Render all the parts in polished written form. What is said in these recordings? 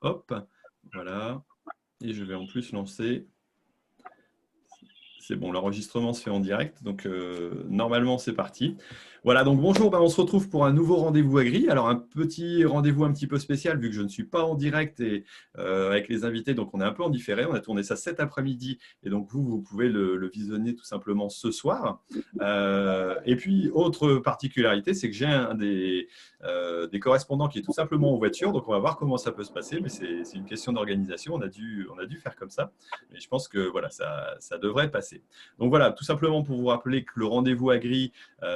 Hop, voilà. Et je vais en plus lancer. C'est bon, l'enregistrement se fait en direct, donc normalement c'est parti. Voilà, donc bonjour, on se retrouve pour un nouveau rendez-vous agri. Alors un petit rendez-vous un petit peu spécial vu que je ne suis pas en direct et avec les invités, donc on est un peu en différé. On a tourné ça cet après-midi et donc vous pouvez le visionner tout simplement ce soir. Et puis autre particularité, c'est que j'ai un des correspondants qui est tout simplement en voiture, donc on va voir comment ça peut se passer, mais c'est une question d'organisation. On a dû faire comme ça, mais je pense que voilà, ça devrait passer. Donc voilà, tout simplement pour vous rappeler que le rendez-vous agri,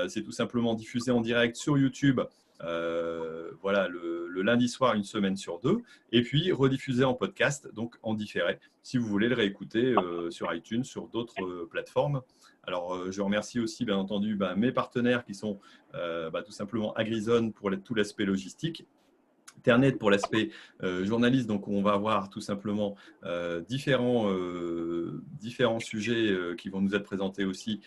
c'est tout simplement diffusé en direct sur YouTube. Voilà, le lundi soir, une semaine sur deux, et puis rediffusé en podcast, donc en différé, si vous voulez le réécouter sur iTunes, sur d'autres plateformes. Alors, je remercie aussi, bien entendu, mes partenaires qui sont tout simplement AgriZone pour tout l'aspect logistique, Ternet pour l'aspect journaliste. Donc, on va avoir tout simplement différents sujets qui vont nous être présentés aussi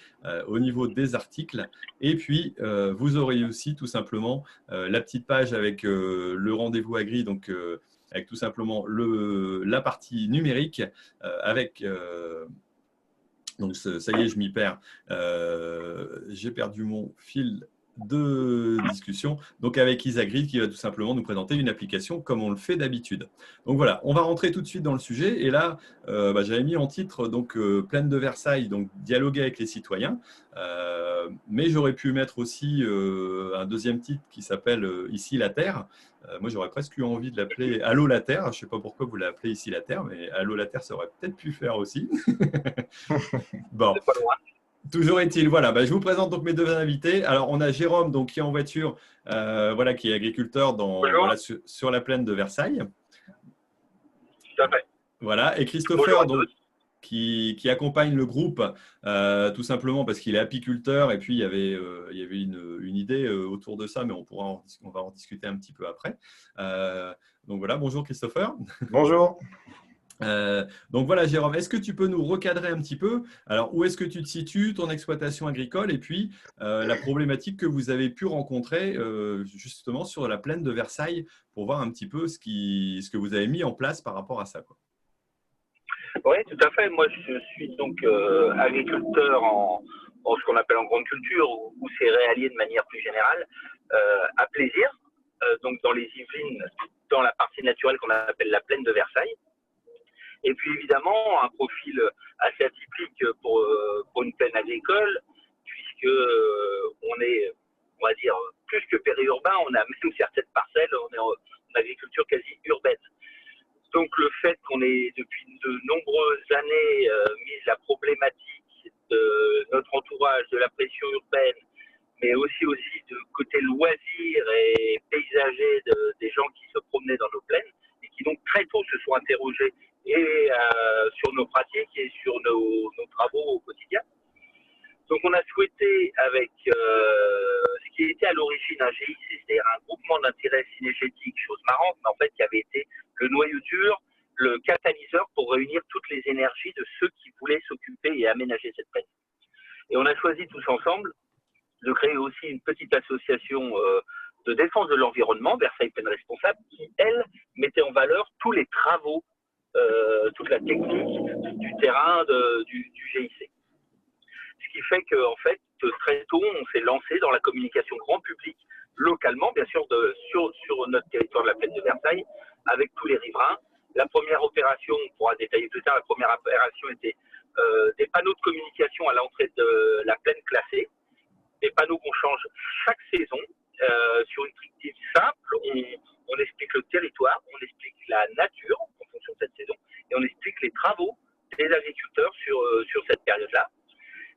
au niveau des articles. Et puis, vous aurez aussi tout simplement la petite page avec le rendez-vous agri, donc avec tout simplement la partie numérique avec… donc, ça y est, je m'y perds. J'ai perdu mon fil de discussion. Donc, avec Isagrid qui va tout simplement nous présenter une application comme on le fait d'habitude. Donc, voilà, on va rentrer tout de suite dans le sujet. Et là, j'avais mis en titre donc, Plaine de Versailles, donc dialoguer avec les citoyens. Mais j'aurais pu mettre aussi un deuxième titre qui s'appelle Ici la Terre. Moi, j'aurais presque eu envie de l'appeler Allô la Terre. Je ne sais pas pourquoi vous l'appelez Ici la Terre, mais Allô la Terre, ça aurait peut-être pu faire aussi. Bon, C'est pas loin. toujours est-il, voilà, je vous présente donc mes deux invités. Alors, on a Jérôme donc, qui est en voiture, voilà, qui est agriculteur Bonjour. voilà, sur la plaine de Versailles. Tout à fait. Voilà, et Bonjour Christopher à tous. donc, qui accompagne le groupe tout simplement parce qu'il est apiculteur et puis il y avait une idée autour de ça, mais on va en discuter un petit peu après. Donc voilà, bonjour Christopher. Bonjour. Donc voilà, Jérôme, est-ce que tu peux nous recadrer un petit peu? Alors, où est-ce que tu te situes, ton exploitation agricole, et puis la problématique que vous avez pu rencontrer justement sur la plaine de Versailles pour voir un petit peu ce que vous avez mis en place par rapport à ça, quoi. Oui, tout à fait. Moi, je suis donc agriculteur en ce qu'on appelle en grande culture ou céréalier de manière plus générale, à plaisir, donc dans les Yvelines, dans la partie naturelle qu'on appelle la plaine de Versailles. Et puis évidemment, un profil assez atypique pour une plaine agricole, puisque on est, on va dire, plus que périurbain, on a même certaines parcelles, on est en agriculture quasi urbaine. Donc le fait qu'on ait depuis de nombreuses années mis la problématique de notre entourage, de la pression urbaine, mais aussi de côté loisirs et paysager des gens qui se promenaient dans nos plaines et qui donc très tôt se sont interrogés et sur nos pratiques et sur nos travaux au quotidien. Donc on a souhaité avec ce qui était à l'origine un GIC, c'est-à-dire un groupement d'intérêt synergétique, chose marrante, mais en fait qui avait été le noyau dur, le catalyseur pour réunir toutes les énergies de ceux qui voulaient s'occuper et aménager cette plaine. Et on a choisi tous ensemble de créer aussi une petite association de défense de l'environnement, Versailles Plaine Responsable, qui, elle, mettait en valeur tous les travaux, toute la technique du terrain du GIC. Ce qui fait qu'en fait, très tôt, on s'est lancé dans la communication grand public, localement, bien sûr, sur notre territoire de la plaine de Versailles, avec tous les riverains. La première opération, on pourra détailler plus tard, la première opération était des panneaux de communication à l'entrée de la plaine classée, des panneaux qu'on change chaque saison sur une tractive simple. On explique le territoire, on explique la nature en fonction de cette saison, et on explique les travaux des agriculteurs sur cette période-là.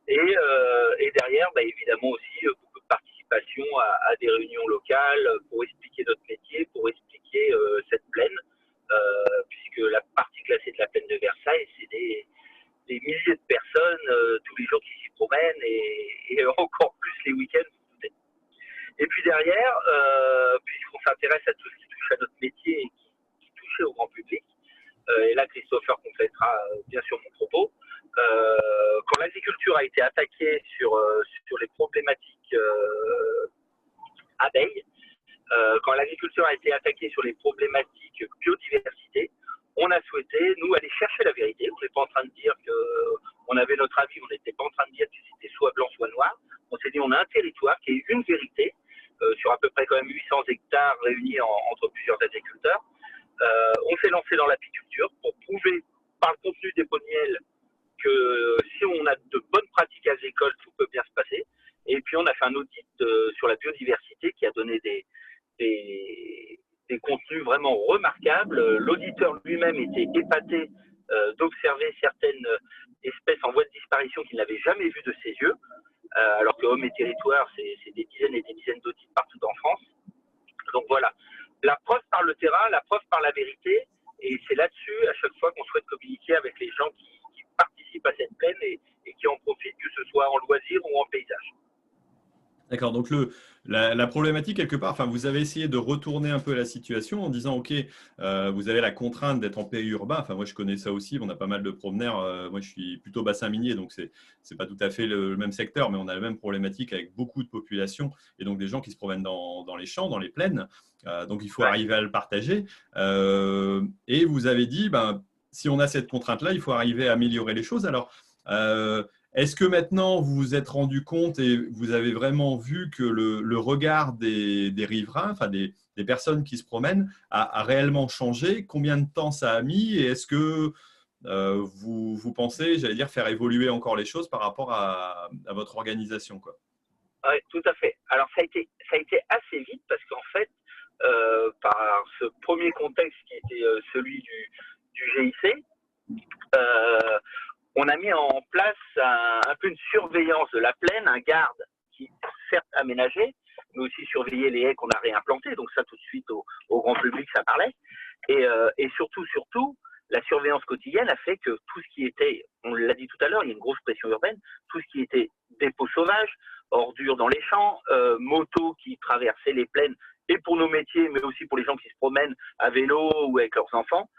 Et derrière, évidemment aussi beaucoup de participation à des réunions locales pour expliquer notre métier, pour expliquer cette plaine, puisque la partie classée de la plaine de Versailles, c'est des milliers de personnes tous les jours qui s'y promènent et encore plus les week-ends. Et puis derrière, puisqu'on s'intéresse à tout ce qui touche à notre métier et qui touchait au grand public, et là Christopher complétera bien sûr mon propos, quand l'agriculture a été attaquée sur les problématiques abeilles, quand l'agriculture a été attaquée sur les problématiques biodiversité, on a souhaité, nous, aller chercher la vérité. On n'est pas en train de dire qu'on avait notre avis, on n'était pas en train de dire que c'était soit blanc, soit noir. On s'est dit, on a un territoire qui est une vérité, sur à peu près quand même 800 hectares réunis entre plusieurs agriculteurs. On s'est lancé dans l'apiculture pour prouver par le contenu des pots de miel que si on a de bonnes pratiques agricoles, tout peut bien se passer. Et puis on a fait un audit sur la biodiversité qui a donné des contenus vraiment remarquables. L'auditeur lui-même était épaté d'observer certaines espèces en voie de disparition qu'il n'avait jamais vues de ses yeux, alors que Hommes et Territoires, c'est des dizaines et des dizaines d'audits partout en France. Donc voilà, la preuve par le terrain, la preuve par la vérité, et c'est là-dessus, à chaque fois, qu'on souhaite communiquer avec les gens qui participent à cette plaine et qui en profitent, que ce soit en loisir ou en paysage. D'accord, donc la problématique quelque part, enfin, vous avez essayé de retourner un peu la situation en disant, OK, vous avez la contrainte d'être en périurbain, enfin moi je connais ça aussi, on a pas mal de promeneurs, moi je suis plutôt bassin minier, donc c'est pas tout à fait le même secteur, mais on a la même problématique avec beaucoup de population et donc des gens qui se promènent dans les champs, dans les plaines, donc il faut arriver à le partager. Et vous avez dit, ben, si on a cette contrainte-là, il faut arriver à améliorer les choses. Alors, est-ce que maintenant vous vous êtes rendu compte et vous avez vraiment vu que le regard des riverains, enfin des personnes qui se promènent, a réellement changé? Combien de temps ça a mis? Et est-ce que vous pensez, j'allais dire, faire évoluer encore les choses par rapport à votre organisation, quoi? Oui, tout à fait. Alors ça a été assez vite parce qu'en fait, par ce premier contexte qui était celui du GIC, on a mis en place un peu une surveillance de la plaine, un garde qui certes aménageait, mais aussi surveillait les haies qu'on a réimplantées. Donc ça, tout de suite, au grand public, ça parlait. Et surtout, la surveillance quotidienne a fait que tout ce qui était, on l'a dit tout à l'heure, il y a une grosse pression urbaine, tout ce qui était dépôts sauvages, ordures dans les champs, motos qui traversaient les plaines, et pour nos métiers, mais aussi pour les gens qui se promènent à vélo ou avec leurs enfants,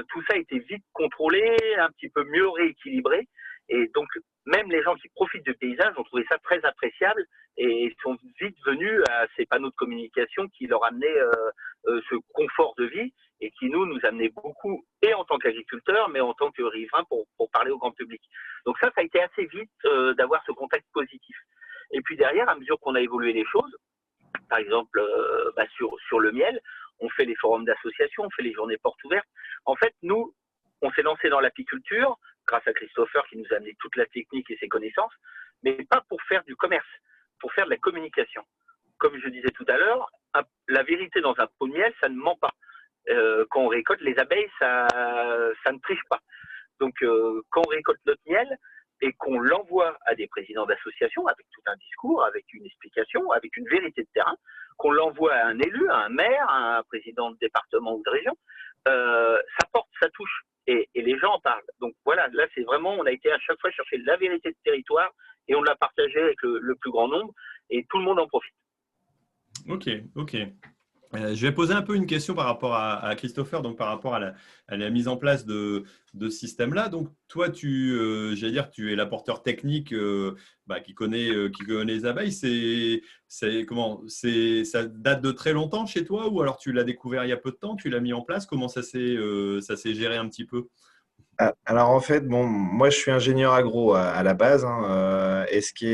tout ça a été vite contrôlé, un petit peu mieux rééquilibré. Et donc, même les gens qui profitent du paysage ont trouvé ça très appréciable et sont vite venus à ces panneaux de communication qui leur amenaient ce confort de vie et qui nous amenaient beaucoup, et en tant qu'agriculteurs, mais en tant que riverains pour parler au grand public. Donc ça a été assez vite d'avoir ce contact positif. Et puis derrière, à mesure qu'on a évolué les choses, par exemple sur le miel, on fait les forums d'association, on fait les journées portes ouvertes. En fait, nous, on s'est lancé dans l'apiculture grâce à Christopher qui nous a amené toute la technique et ses connaissances, mais pas pour faire du commerce, pour faire de la communication. Comme je disais tout à l'heure, la vérité dans un pot de miel, ça ne ment pas. Quand on récolte les abeilles, ça ne triche pas. Donc, quand on récolte notre miel et qu'on l'envoie à des présidents d'associations avec tout un discours, avec une explication, avec une vérité de terrain, qu'on l'envoie à un élu, à un maire, à un président de département ou de région, ça porte, ça touche. Et les gens en parlent. Donc voilà, là c'est vraiment, on a été à chaque fois chercher la vérité de territoire et on l'a partagée avec le plus grand nombre et tout le monde en profite. Ok. Je vais poser un peu une question par rapport à Christopher, donc par rapport à la mise en place de ce système-là. Donc, toi, j'allais dire, tu es l'apporteur technique qui connaît les abeilles. Ça date de très longtemps chez toi ou alors tu l'as découvert il y a peu de temps, tu l'as mis en place? Comment ça s'est géré un petit peu? Alors en fait, bon, moi je suis ingénieur agro à la base, hein, et ce qui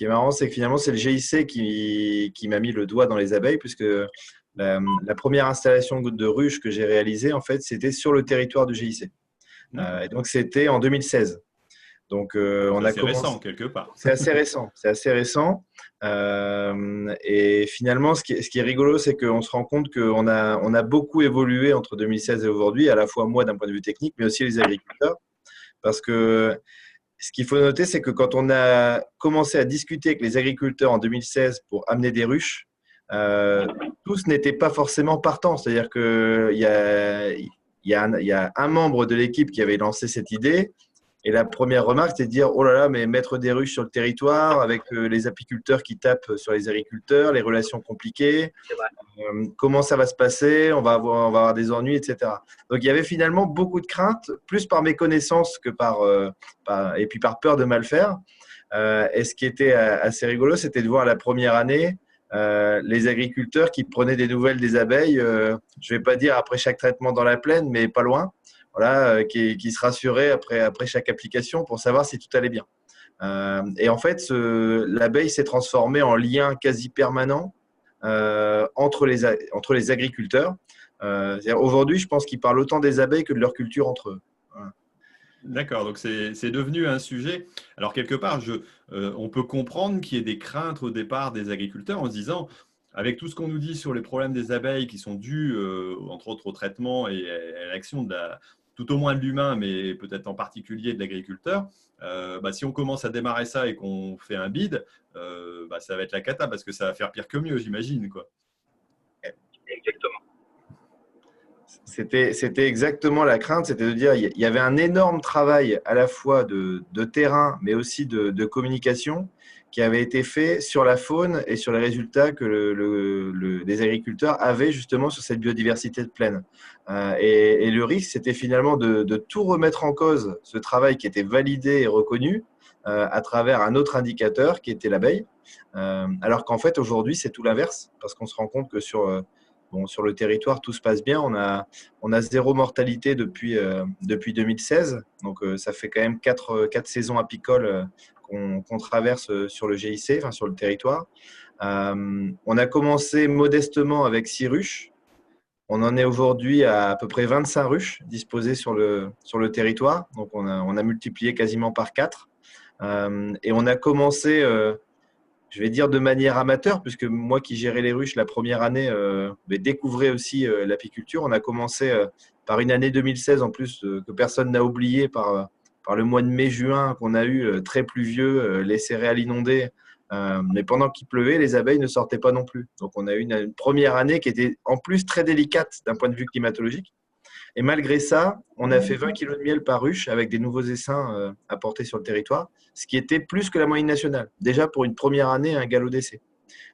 est marrant, c'est que finalement c'est le GIC qui m'a mis le doigt dans les abeilles, puisque la première installation de ruche que j'ai réalisée, en fait, c'était sur le territoire du GIC. Et donc c'était en 2016. Donc on a commencé. C'est récent quelque part. C'est assez récent. Et finalement, ce qui est rigolo, c'est qu'on se rend compte qu'on a beaucoup évolué entre 2016 et aujourd'hui, à la fois moi d'un point de vue technique, mais aussi les agriculteurs. Parce que ce qu'il faut noter, c'est que quand on a commencé à discuter avec les agriculteurs en 2016 pour amener des ruches, tous n'étaient pas forcément partants. C'est-à-dire qu'il y a un membre de l'équipe qui avait lancé cette idée. Et la première remarque, c'est de dire « Oh là là, mais mettre des ruches sur le territoire avec les apiculteurs qui tapent sur les agriculteurs, les relations compliquées, comment ça va se passer, on va avoir des ennuis, etc. » Donc, il y avait finalement beaucoup de craintes, plus par méconnaissance que et puis par peur de mal faire. Et ce qui était assez rigolo, c'était de voir la première année les agriculteurs qui prenaient des nouvelles des abeilles, je ne vais pas dire après chaque traitement dans la plaine, mais pas loin, voilà, qui se rassuraient après chaque application pour savoir si tout allait bien. Et en fait, l'abeille s'est transformée en lien quasi permanent entre les agriculteurs. Aujourd'hui, je pense qu'ils parlent autant des abeilles que de leur culture entre eux. Voilà. D'accord, donc c'est devenu un sujet. Alors, quelque part, on peut comprendre qu'il y ait des craintes au départ des agriculteurs en se disant, avec tout ce qu'on nous dit sur les problèmes des abeilles qui sont dus, entre autres, au traitement et à l'action tout au moins de l'humain, mais peut-être en particulier de l'agriculteur, si on commence à démarrer ça et qu'on fait un bid, ça va être la cata parce que ça va faire pire que mieux, j'imagine, quoi. Exactement. C'était exactement la crainte, c'était de dire il y avait un énorme travail à la fois de terrain, mais aussi de communication qui avait été fait sur la faune et sur les résultats que les agriculteurs avaient justement sur cette biodiversité de plaine. Et le risque, c'était finalement de tout remettre en cause, ce travail qui était validé et reconnu à travers un autre indicateur qui était l'abeille. Alors qu'en fait, aujourd'hui, c'est tout l'inverse, parce qu'on se rend compte que sur le territoire, tout se passe bien. On a zéro mortalité depuis 2016. Donc, ça fait quand même quatre saisons apicoles qu'on traverse sur le GIC, enfin sur le territoire. On a commencé modestement avec 6 ruches. On en est aujourd'hui à peu près 25 ruches disposées sur le territoire. Donc, on a multiplié quasiment par 4. Et on a commencé je vais dire de manière amateur, puisque moi qui gérais les ruches la première année, découvrais aussi l'apiculture. On a commencé par une année 2016 en plus que personne n'a oublié par le mois de mai-juin qu'on a eu très pluvieux, les céréales inondées. Mais pendant qu'il pleuvait, les abeilles ne sortaient pas non plus. Donc on a eu une première année qui était en plus très délicate d'un point de vue climatologique. Et malgré ça, on a fait 20 kilos de miel par ruche avec des nouveaux essaims apportés sur le territoire, ce qui était plus que la moyenne nationale. Déjà pour une première année, un galop d'essai.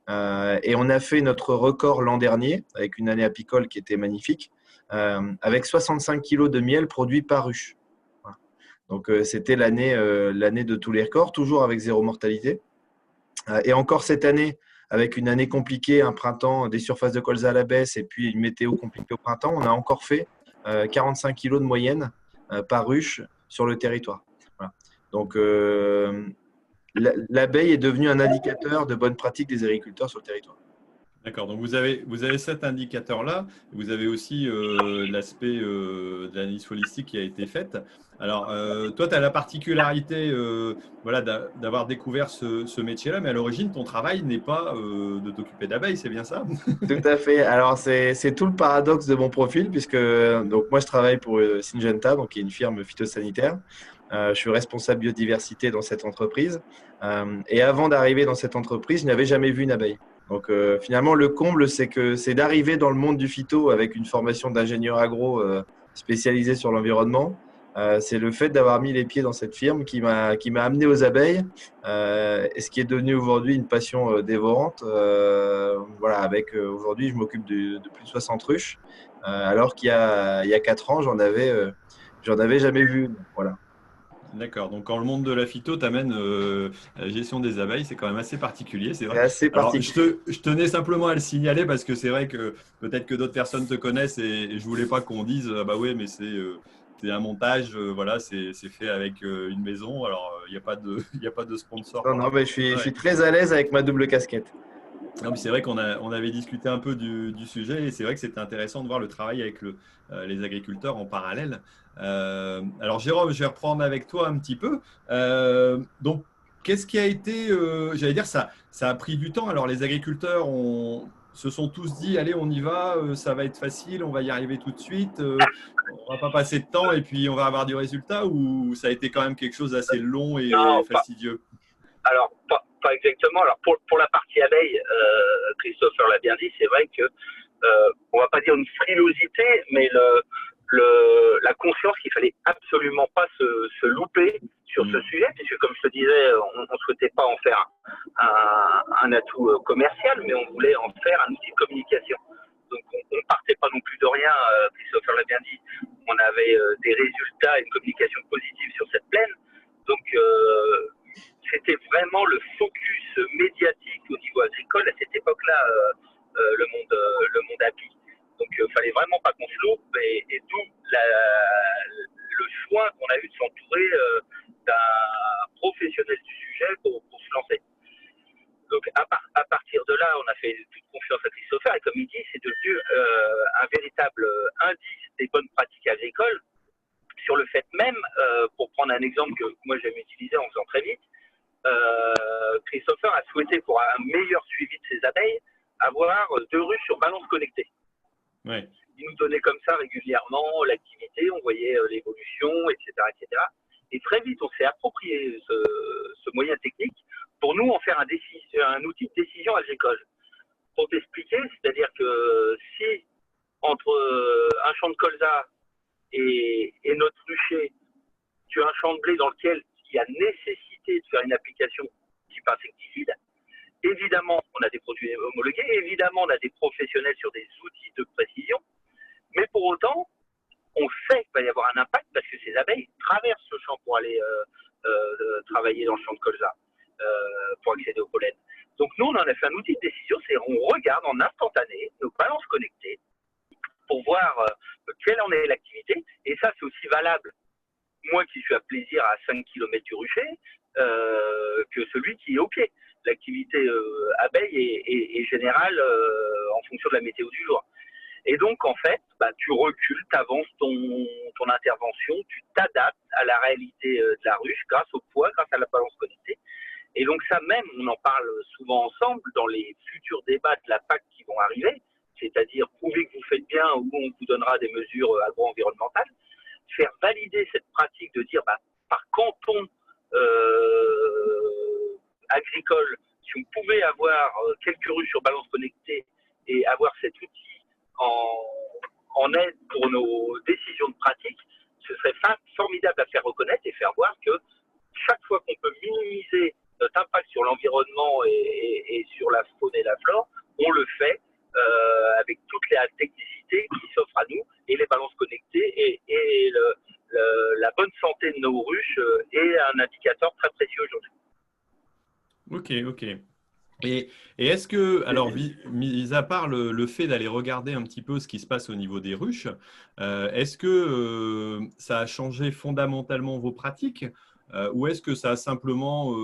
Et on a fait notre record l'an dernier, avec une année apicole qui était magnifique, avec 65 kilos de miel produit par ruche. Voilà. Donc c'était l'année de tous les records, toujours avec zéro mortalité. Et encore cette année, avec une année compliquée, un printemps, des surfaces de colza à la baisse et puis une météo compliquée au printemps, on a encore fait 45 kilos de moyenne par ruche sur le territoire. Voilà. Donc, l'abeille est devenue un indicateur de bonne pratique des agriculteurs sur le territoire. D'accord, donc vous avez cet indicateur-là, vous avez aussi l'aspect de l'analyse holistique qui a été faite. Alors, toi, tu as la particularité d'avoir découvert ce métier-là, mais à l'origine, ton travail n'est pas de t'occuper d'abeilles, c'est bien ça? Tout à fait. Alors, c'est tout le paradoxe de mon profil, puisque donc, moi, je travaille pour Syngenta, donc, qui est une firme phytosanitaire. Je suis responsable biodiversité dans cette entreprise. Et avant d'arriver dans cette entreprise, je n'avais jamais vu une abeille. Donc, finalement, le comble, c'est d'arriver dans le monde du phyto avec une formation d'ingénieur agro spécialisé sur l'environnement. C'est le fait d'avoir mis les pieds dans cette firme qui m'a amené aux abeilles, et ce qui est devenu aujourd'hui une passion dévorante. Voilà, avec aujourd'hui, je m'occupe de plus de 60 ruches, alors qu'il y a 4 ans, j'en avais jamais vu une. Voilà. D'accord, donc quand le monde de la phyto t'amène à la gestion des abeilles, c'est quand même assez particulier, c'est C'est vrai. assez Alors, particulier. je tenais simplement à le signaler parce que c'est vrai que peut-être que d'autres personnes te connaissent et je voulais pas qu'on dise ah bah ouais, mais c'est un montage, voilà, c'est fait avec une maison. Alors, il n'y a pas de, il y a pas de sponsor Non, par non, mais rapport je à ça. suis très à l'aise avec ma double casquette. Non, mais c'est vrai on avait discuté un peu du sujet et c'est vrai que c'était intéressant de voir le travail avec les agriculteurs en parallèle. Alors Jérôme, je vais reprendre avec toi un petit peu. Donc, qu'est-ce qui a été, j'allais dire, ça a pris du temps. Alors les agriculteurs se sont tous dit, allez, on y va, ça va être facile, on va y arriver tout de suite, on va pas passer de temps et puis on va avoir du résultat, ou ça a été quand même quelque chose d'assez long et Non, fastidieux? alors, pas exactement. Alors, pour la partie abeille, Christopher l'a bien dit, c'est vrai que, on va pas dire une frilosité, mais la conscience qu'il fallait absolument pas se louper sur ce sujet, puisque comme je te disais, on ne souhaitait pas en faire un atout commercial, mais on voulait en faire un outil de communication. Donc, on ne partait pas non plus de rien, Christopher l'a bien dit. On avait des résultats et une communication positive sur cette plaine. Donc, c'était vraiment le focus médiatique au niveau agricole agricole à cette époque-là, le monde API. Donc, il ne fallait vraiment pas qu'on se loupe, et d'où le choix qu'on a eu de s'entourer d'un professionnel du sujet pour se lancer. Donc, à partir de là, on a fait toute confiance à Christopher, et comme il dit, c'est devenu un véritable indice des bonnes pratiques agricoles, sur le fait même, pour prendre un exemple que moi j'aime utiliser en faisant très vite, Christopher a souhaité, pour un meilleur suivi de ses abeilles, avoir 2 ruches sur balance connectée. Ouais. Il nous donnait comme ça régulièrement l'activité, on voyait l'évolution, etc., etc. Et très vite, on s'est approprié ce moyen technique pour nous en faire un outil de décision agricole. Pour t'expliquer, c'est-à-dire que si entre un champ de colza et notre rucher, tu as un champ de blé dans lequel il y a nécessité de faire une application type insecticide, évidemment, on a des produits homologués, évidemment, on a des professionnels sur des outils de précision, mais pour autant, on sait qu'il va y avoir un impact parce que ces abeilles traversent ce champ pour aller travailler dans le champ de colza, pour accéder au pollen. Donc nous, on en a fait un outil de décision, c'est on regarde en instantané nos balances connectées pour voir quelle en est l'activité, et ça, c'est aussi valable, moi qui suis à plaisir à 5 km du rucher, que celui qui est OK. L'activité abeille est générale en fonction de la météo du jour. Et donc, en fait, tu recules, tu avances ton intervention, tu t'adaptes à la réalité de la ruche grâce au poids, grâce à la balance connectée. Et donc ça même, on en parle souvent ensemble dans les futurs débats de la PAC qui vont arriver, c'est-à-dire prouver que vous faites bien ou on vous donnera des mesures agro-environnementales, faire valider cette pratique de dire par canton agricole, si on pouvait avoir quelques ruches sur balance connectée et avoir cet outil en aide pour nos décisions de pratique, ce serait formidable à faire reconnaître et faire voir que chaque fois qu'on peut minimiser notre impact sur l'environnement et sur la faune et la flore, on le fait avec toute la technicité qui s'offre à nous, et les balances connectées et la bonne santé de nos ruches est un indicateur très précieux aujourd'hui. Ok. Et est-ce que, alors, mis à part le fait d'aller regarder un petit peu ce qui se passe au niveau des ruches, est-ce que ça a changé fondamentalement vos pratiques, ou est-ce que ça a simplement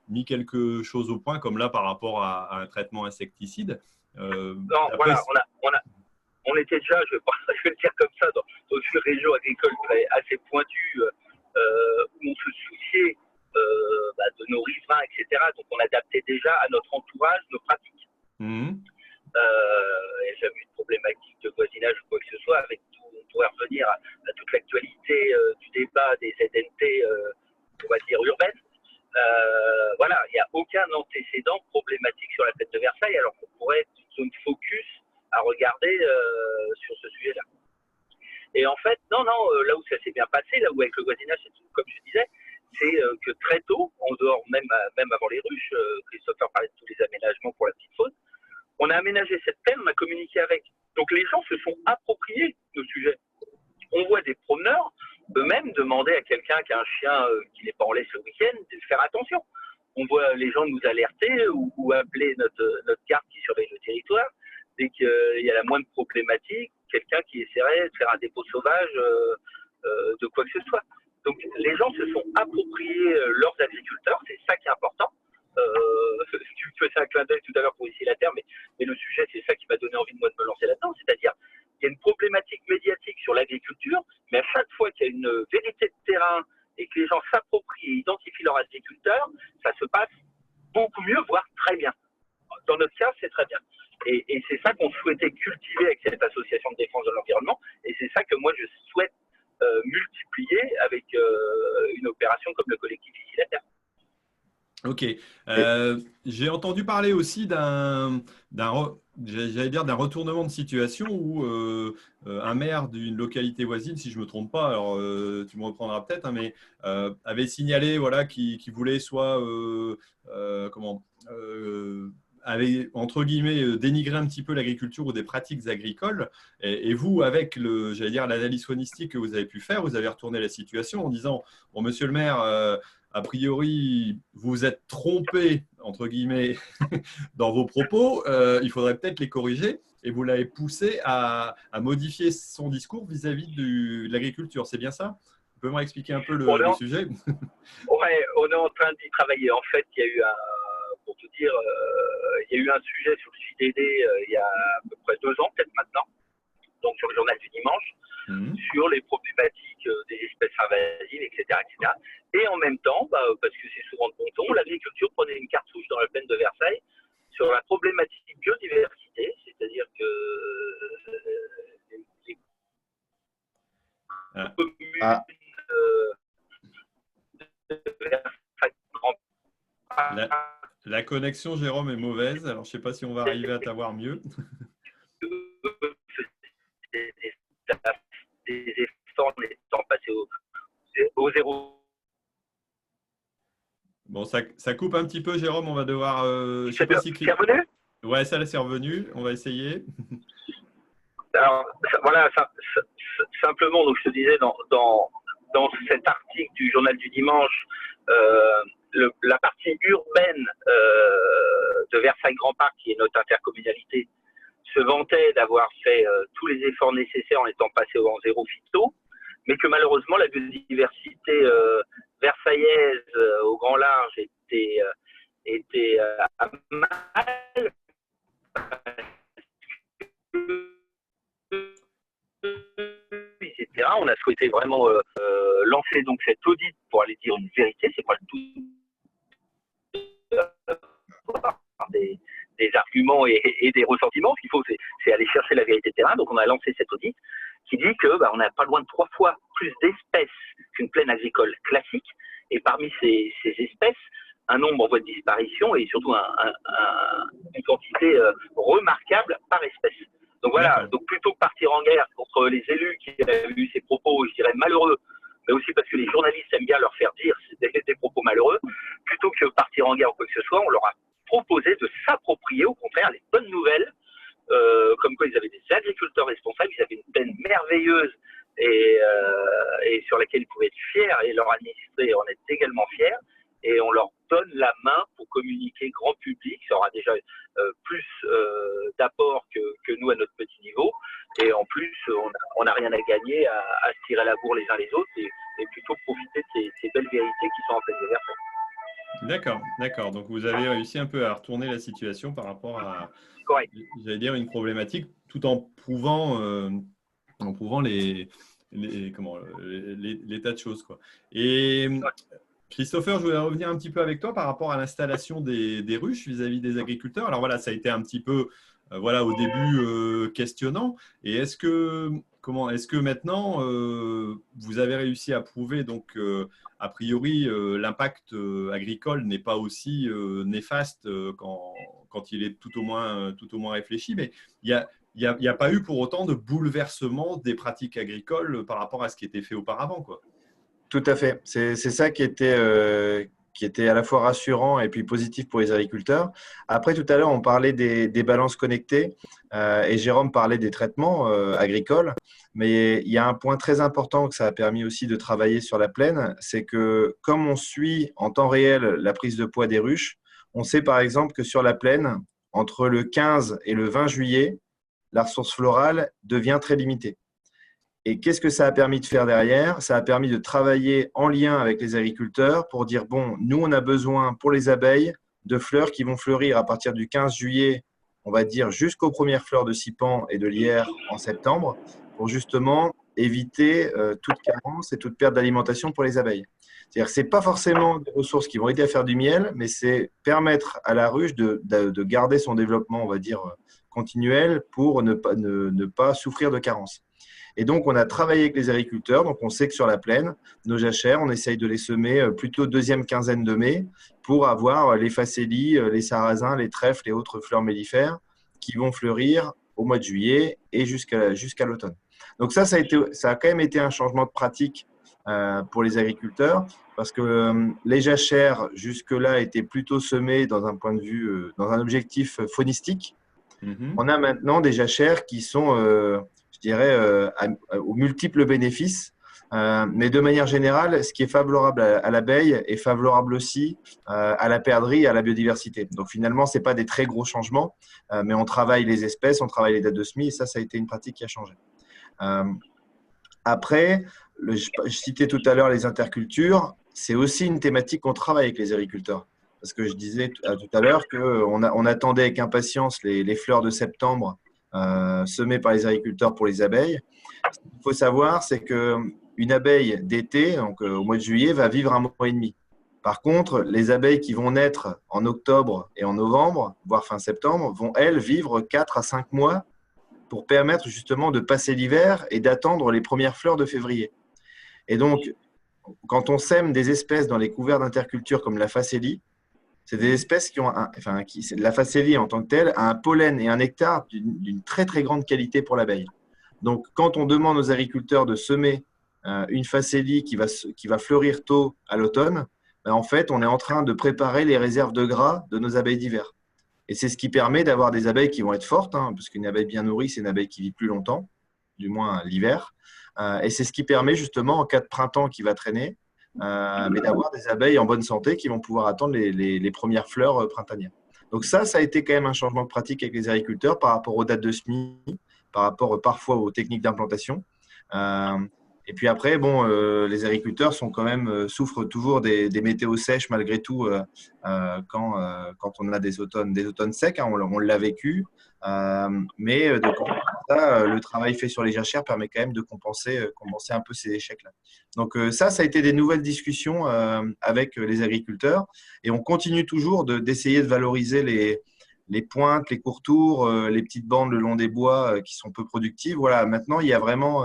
mis quelque chose au point, comme là par rapport à un traitement insecticide? Non, voilà, on était déjà, je vais le dire comme ça, dans une région agricole assez pointue, où on se souciait de nos riverains, etc. Donc on adaptait déjà à notre entourage nos pratiques. Il n'y a jamais eu de problématique de voisinage ou quoi que ce soit. Avec tout, on pourrait revenir à toute l'actualité du débat des ZNT, on va dire urbaines. Voilà, il n'y a aucun antécédent problématique sur la fête de Versailles, alors qu'on pourrait être une zone focus à regarder sur ce sujet-là. Et en fait, non, là où ça s'est bien passé, là où avec le voisinage, comme je disais, c'est que très tôt, en dehors, même avant les ruches, Christopher parlait de tous les aménagements pour la petite faune, on a aménagé cette plaine, on a communiqué avec. Donc les gens se sont appropriés nos sujets. On voit des promeneurs eux-mêmes demander à quelqu'un qui a un chien qui n'est pas en laisse le week-end de faire attention. On voit les gens nous alerter ou appeler notre garde qui surveille le territoire dès qu'il y a la moindre problématique, quelqu'un qui essaierait de faire un dépôt sauvage de quoi que ce soit. Donc les gens se sont appropriés leurs agriculteurs, c'est ça qui est important. Tu me faisais un clin d'œil tout à l'heure pour ici la terre, mais le sujet, c'est ça qui m'a donné envie de moi de me lancer là-dedans, c'est-à-dire qu'il y a une problématique médiatique sur l'agriculture, mais à chaque fois qu'il y a une vérité de terrain et que les gens s'approprient et identifient leurs agriculteurs, ça se passe beaucoup mieux, voire très bien. Dans notre cas, c'est très bien. Et c'est ça qu'on souhaitait cultiver avec cette association de défense de l'environnement, et c'est ça que moi je souhaite multiplier avec une opération comme le collectif Ici la Terre. Ok. J'ai entendu parler aussi d'un retournement de situation où un maire d'une localité voisine, si je ne me trompe pas, alors tu me reprendras peut-être, hein, mais avait signalé qu'il voulait soit avait, entre guillemets, dénigré un petit peu l'agriculture ou des pratiques agricoles. Et vous, avec l'analyse faunistique que vous avez pu faire, vous avez retourné la situation en disant, bon, monsieur le maire, a priori, vous êtes trompé, entre guillemets, dans vos propos. Il faudrait peut-être les corriger. Et vous l'avez poussé à modifier son discours vis-à-vis de l'agriculture. C'est bien ça? Vous pouvez m'expliquer un peu le sujet? Ouais, on est en train d'y travailler. En fait, il y a eu pour te dire, il y a eu un sujet sur le JDD il y a à peu près 2 ans, peut-être maintenant, donc sur le journal du dimanche, sur les problématiques des espèces invasives, etc., etc. Et en même temps, parce que c'est souvent de bon ton, l'agriculture prenait une cartouche dans la plaine de Versailles sur la problématique biodiversité, c'est-à-dire que les communes La connexion, Jérôme, est mauvaise. Alors, je ne sais pas si on va arriver à t'avoir mieux. Des efforts n'étant passés au zéro. Bon, ça coupe un petit peu, Jérôme. On va devoir. Je sais pas si c'est revenu? Ouais, ça, c'est revenu. On va essayer. Alors, voilà, simplement, donc je te disais, dans cet article du journal du dimanche, la partie urbaine de Versailles-Grand Parc, qui est notre intercommunalité, se vantait d'avoir fait tous les efforts nécessaires en étant passé en zéro phyto, mais que malheureusement la biodiversité versaillaise au grand large était à mal. Etc. On a souhaité vraiment lancer donc cet audit pour aller dire une vérité. C'est pas le tout des arguments et des ressentiments. Ce qu'il faut, c'est aller chercher la vérité de terrain. Donc, on a lancé cet audit qui dit que on n'a pas loin de 3 fois plus d'espèces qu'une plaine agricole classique. Et parmi ces espèces, un nombre en voie de disparition et surtout une quantité remarquable par espèce. Donc voilà, donc plutôt que partir en guerre contre les élus qui avaient eu ces propos, je dirais malheureux, mais aussi parce que les journalistes aiment bien leur faire dire des propos malheureux, plutôt que partir en guerre ou quoi que ce soit, on leur a proposé de s'approprier au contraire les bonnes nouvelles, comme quoi ils avaient des agriculteurs responsables, ils avaient une plaine merveilleuse et sur laquelle ils pouvaient être fiers, et leur administrés en est également fiers, et on leur donne la main pour communiquer grand public. Ça aura déjà plus d'apport que nous à notre petit niveau, et en plus on n'a rien à gagner à se tirer la bourre les uns les autres et plutôt profiter de ces belles vérités qui sont en pleine de Versailles. D'accord. Donc vous avez réussi un peu à retourner la situation par rapport à, j'allais dire, une problématique, tout en prouvant l'état de choses, quoi. Et Christopher, je voulais revenir un petit peu avec toi par rapport à l'installation des ruches vis-à-vis des agriculteurs. Alors voilà, ça a été un petit peu, au début questionnant. Et est-ce que maintenant vous avez réussi à prouver donc a priori l'impact agricole n'est pas aussi néfaste quand il est tout au moins réfléchi, mais il n'y a pas eu pour autant de bouleversement des pratiques agricoles par rapport à ce qui était fait auparavant, quoi. Tout à fait. C'est ça qui était à la fois rassurant et puis positif pour les agriculteurs. Après, tout à l'heure, on parlait des balances connectées et Jérôme parlait des traitements agricoles. Mais il y a un point très important que ça a permis aussi de travailler sur la plaine, c'est que comme on suit en temps réel la prise de poids des ruches, on sait par exemple que sur la plaine, entre le 15 et le 20 juillet, la ressource florale devient très limitée. Et qu'est-ce que ça a permis de faire derrière? Ça a permis de travailler en lien avec les agriculteurs pour dire, bon, nous, on a besoin pour les abeilles de fleurs qui vont fleurir à partir du 15 juillet, on va dire, jusqu'aux premières fleurs de cypan et de lierre en septembre, pour justement éviter toute carence et toute perte d'alimentation pour les abeilles. C'est-à-dire que ce n'est pas forcément des ressources qui vont aider à faire du miel, mais c'est permettre à la ruche de garder son développement, on va dire, continuel pour ne pas souffrir de carence. Et donc, on a travaillé avec les agriculteurs. Donc, on sait que sur la plaine, nos jachères, on essaye de les semer plutôt deuxième quinzaine de mai pour avoir les phacélies, les sarrasins, les trèfles et autres fleurs mellifères qui vont fleurir au mois de juillet et jusqu'à l'automne. Donc, ça a quand même été un changement de pratique pour les agriculteurs parce que les jachères, jusque-là, étaient plutôt semées dans un point de vue, dans un objectif faunistique. On a maintenant des jachères qui sont… je dirais, aux multiples bénéfices, Mais de manière générale, ce qui est favorable à l'abeille est favorable aussi à la perdrix et à la biodiversité. Donc finalement, ce n'est pas des très gros changements, mais on travaille les espèces, on travaille les dates de semis, et ça a été une pratique qui a changé. Après, je citais tout à l'heure les intercultures, c'est aussi une thématique qu'on travaille avec les agriculteurs. Parce que je disais tout à l'heure qu'on attendait avec impatience les fleurs de septembre semées par les agriculteurs pour les abeilles. Ce qu'il faut savoir, c'est qu'une abeille d'été, donc au mois de juillet, va vivre un mois et demi. Par contre, les abeilles qui vont naître en octobre et en novembre, voire fin septembre, vont, elles, vivre 4 à 5 mois pour permettre justement de passer l'hiver et d'attendre les premières fleurs de février. Et donc, quand on sème des espèces dans les couverts d'interculture comme la facélie, c'est des espèces qui ont la facélie en tant que telle a un pollen et un nectar d'une très très grande qualité pour l'abeille. Donc, quand on demande aux agriculteurs de semer une facélie qui va fleurir tôt à l'automne, ben, en fait, on est en train de préparer les réserves de gras de nos abeilles d'hiver. Et c'est ce qui permet d'avoir des abeilles qui vont être fortes, parce qu'une abeille bien nourrie, c'est une abeille qui vit plus longtemps, du moins l'hiver. Et c'est ce qui permet justement, en cas de printemps qui va traîner, mais d'avoir des abeilles en bonne santé qui vont pouvoir attendre les premières fleurs printanières. Donc ça a été quand même un changement de pratique avec les agriculteurs par rapport aux dates de semis, par rapport parfois aux techniques d'implantation. Et puis après, bon, les agriculteurs souffrent toujours des météos sèches malgré tout quand on a des automnes secs, on l'a vécu. Mais le travail fait sur les jachères permet quand même de compenser un peu ces échecs-là. Donc ça a été des nouvelles discussions avec les agriculteurs et on continue toujours d'essayer de valoriser les pointes, les courtours, les petites bandes le long des bois qui sont peu productives. Voilà, maintenant, il y a vraiment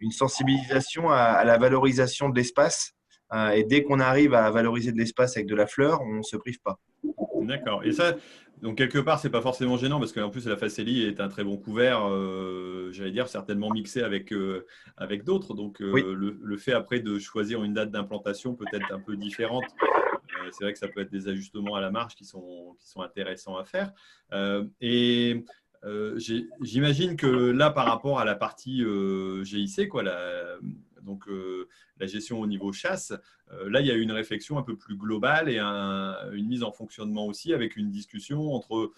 une sensibilisation à la valorisation de l'espace. Et dès qu'on arrive à valoriser de l'espace avec de la fleur, on ne se prive pas. D'accord. Et ça, donc quelque part, c'est pas forcément gênant parce qu'en plus, la facélie est un très bon couvert, j'allais dire, certainement mixé avec d'autres. Donc, Oui. le fait après de choisir une date d'implantation peut être un peu différente. C'est vrai que ça peut être des ajustements à la marge qui sont intéressants à faire. J'imagine que là, par rapport à la partie GIC, donc la gestion au niveau chasse, là, il y a eu une réflexion un peu plus globale et une mise en fonctionnement aussi avec une discussion entre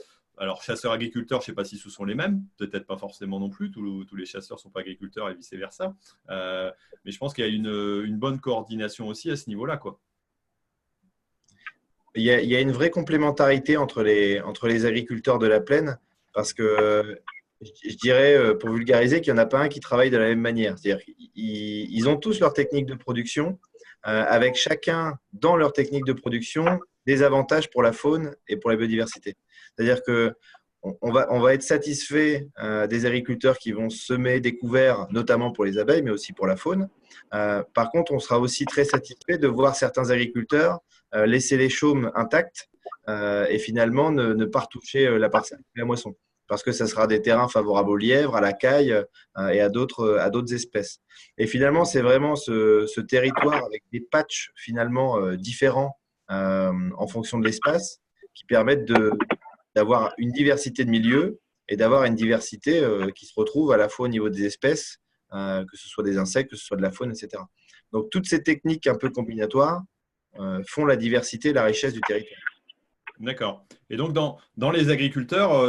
chasseurs-agriculteurs, je ne sais pas si ce sont les mêmes, peut-être pas forcément non plus, tous les chasseurs ne sont pas agriculteurs et vice-versa. Mais je pense qu'il y a une bonne coordination aussi à ce niveau-là, quoi. Il y a une vraie complémentarité entre les agriculteurs de la plaine parce que je dirais, pour vulgariser, qu'il n'y en a pas un qui travaille de la même manière. C'est-à-dire qu'ils ont tous leur technique de production, avec chacun dans leur technique de production des avantages pour la faune et pour la biodiversité. C'est-à-dire qu'on va être satisfait des agriculteurs qui vont semer des couverts, notamment pour les abeilles, mais aussi pour la faune. Par contre, on sera aussi très satisfait de voir certains agriculteurs laisser les chaumes intacts et finalement ne pas retoucher la parcelle de la moisson. Parce que ça sera des terrains favorables aux lièvres, à la caille et à d'autres espèces. Et finalement, c'est vraiment ce territoire avec des patchs finalement différents en fonction de l'espace qui permettent d'avoir une diversité de milieux et d'avoir une diversité qui se retrouve à la fois au niveau des espèces, que ce soit des insectes, que ce soit de la faune, etc. Donc, toutes ces techniques un peu combinatoires font la diversité et la richesse du territoire. D'accord. Et donc, dans les agriculteurs,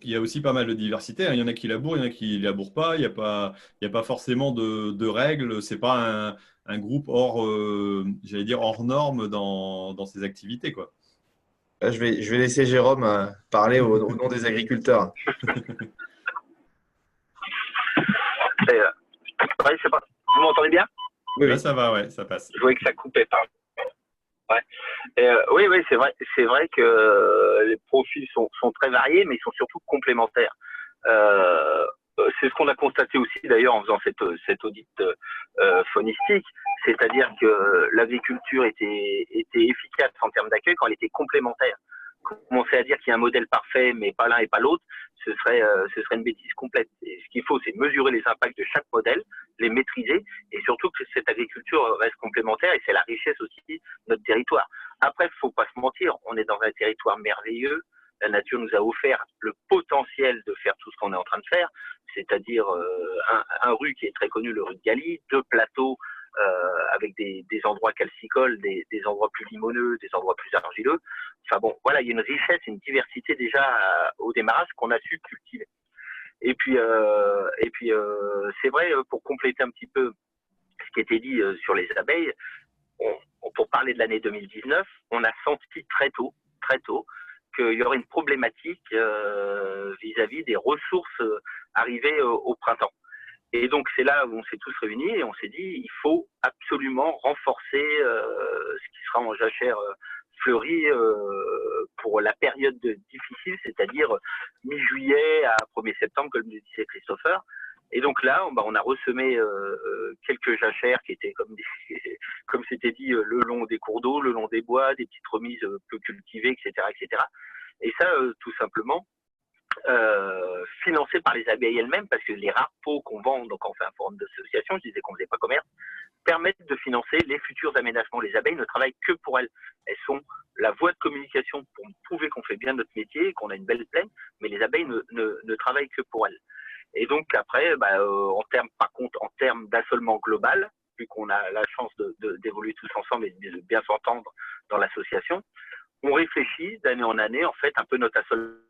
il y a aussi pas mal de diversité. Il y en a qui labourent, il y en a qui ne labourent pas. Il n'y a pas forcément de règles. Ce n'est pas un groupe j'allais dire, hors norme dans ces activités, quoi. Là, je vais laisser Jérôme parler au nom des agriculteurs. Ouais, c'est pas... Vous m'entendez bien? Oui, là, ça va, ouais, ça passe. Je voyais que ça coupait pas. Ouais. Oui, c'est vrai que les profils sont très variés, mais ils sont surtout complémentaires. C'est ce qu'on a constaté aussi d'ailleurs en faisant cet audit faunistique, c'est-à-dire que l'agriculture était efficace en termes d'accueil quand elle était complémentaire. Commencer à dire qu'il y a un modèle parfait, mais pas l'un et pas l'autre, ce serait une bêtise complète. Et ce qu'il faut, c'est mesurer les impacts de chaque modèle, les maîtriser, et surtout que cette agriculture reste complémentaire, et c'est la richesse aussi de notre territoire. Après, il ne faut pas se mentir, on est dans un territoire merveilleux, la nature nous a offert le potentiel de faire tout ce qu'on est en train de faire. c'est-à-dire un rue qui est très connu, le rue de Galie, 2 plateaux avec des endroits calcicoles, des endroits plus limoneux, des endroits plus argileux. Enfin bon, voilà, il y a une richesse, une diversité déjà au démarrage qu'on a su cultiver. Et puis c'est vrai, pour compléter un petit peu ce qui était dit sur les abeilles, pour parler de l'année 2019, on a senti très tôt, qu'il y aurait une problématique vis-à-vis des ressources arrivées au printemps. Et donc, c'est là où on s'est tous réunis et on s'est dit, il faut absolument renforcer ce qui sera en jachère fleurie pour la période difficile, c'est-à-dire mi-juillet à 1er septembre, comme le disait Christopher. Et donc là, on a ressemé quelques jachères qui étaient comme c'était dit, le long des cours d'eau, le long des bois, des petites remises peu cultivées, etc., etc. Et ça, tout simplement, financé par les abeilles elles-mêmes, parce que les rares pots qu'on vend, donc on fait un forum d'association, je disais qu'on ne faisait pas commerce, permettent de financer les futurs aménagements. Les abeilles ne travaillent que pour elles. Elles sont la voie de communication pour prouver qu'on fait bien notre métier, qu'on a une belle plaine, mais les abeilles ne travaillent que pour elles. Et donc après, par contre, en termes d'assolement global, vu qu'on a la chance d'évoluer tous ensemble et de bien s'entendre dans l'association, on réfléchit d'année en année, en fait, un peu notre assolement.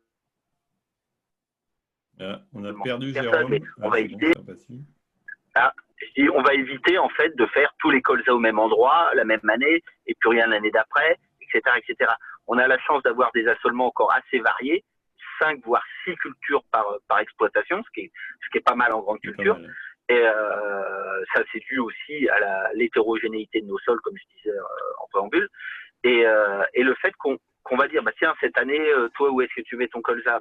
On a perdu Jérôme. On va éviter. On va éviter en fait de faire tous les colzas au même endroit, la même année, et puis rien l'année d'après, etc., etc. On a la chance d'avoir des assolements encore assez variés, 5 voire 6 cultures par exploitation, ce qui est pas mal en grande culture. Et ça, c'est dû aussi à l'hétérogénéité de nos sols, comme je disais en préambule, et le fait qu'on va dire, tiens, cette année, toi, où est-ce que tu mets ton colza?